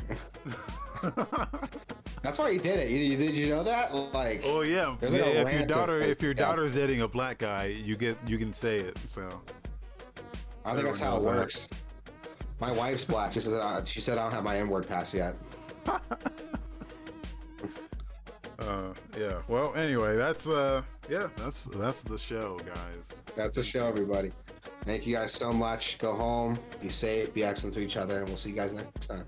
That's why he did it. Did you know that? Like, oh yeah. If your daughter's dating a black guy, you can say it. So I think that's how it works. My wife's black. She said I don't have my N-word pass yet. Yeah. Well, anyway, that's the show, guys. That's the show, everybody. Thank you guys so much. Go home, be safe, be excellent to each other, and we'll see you guys next time.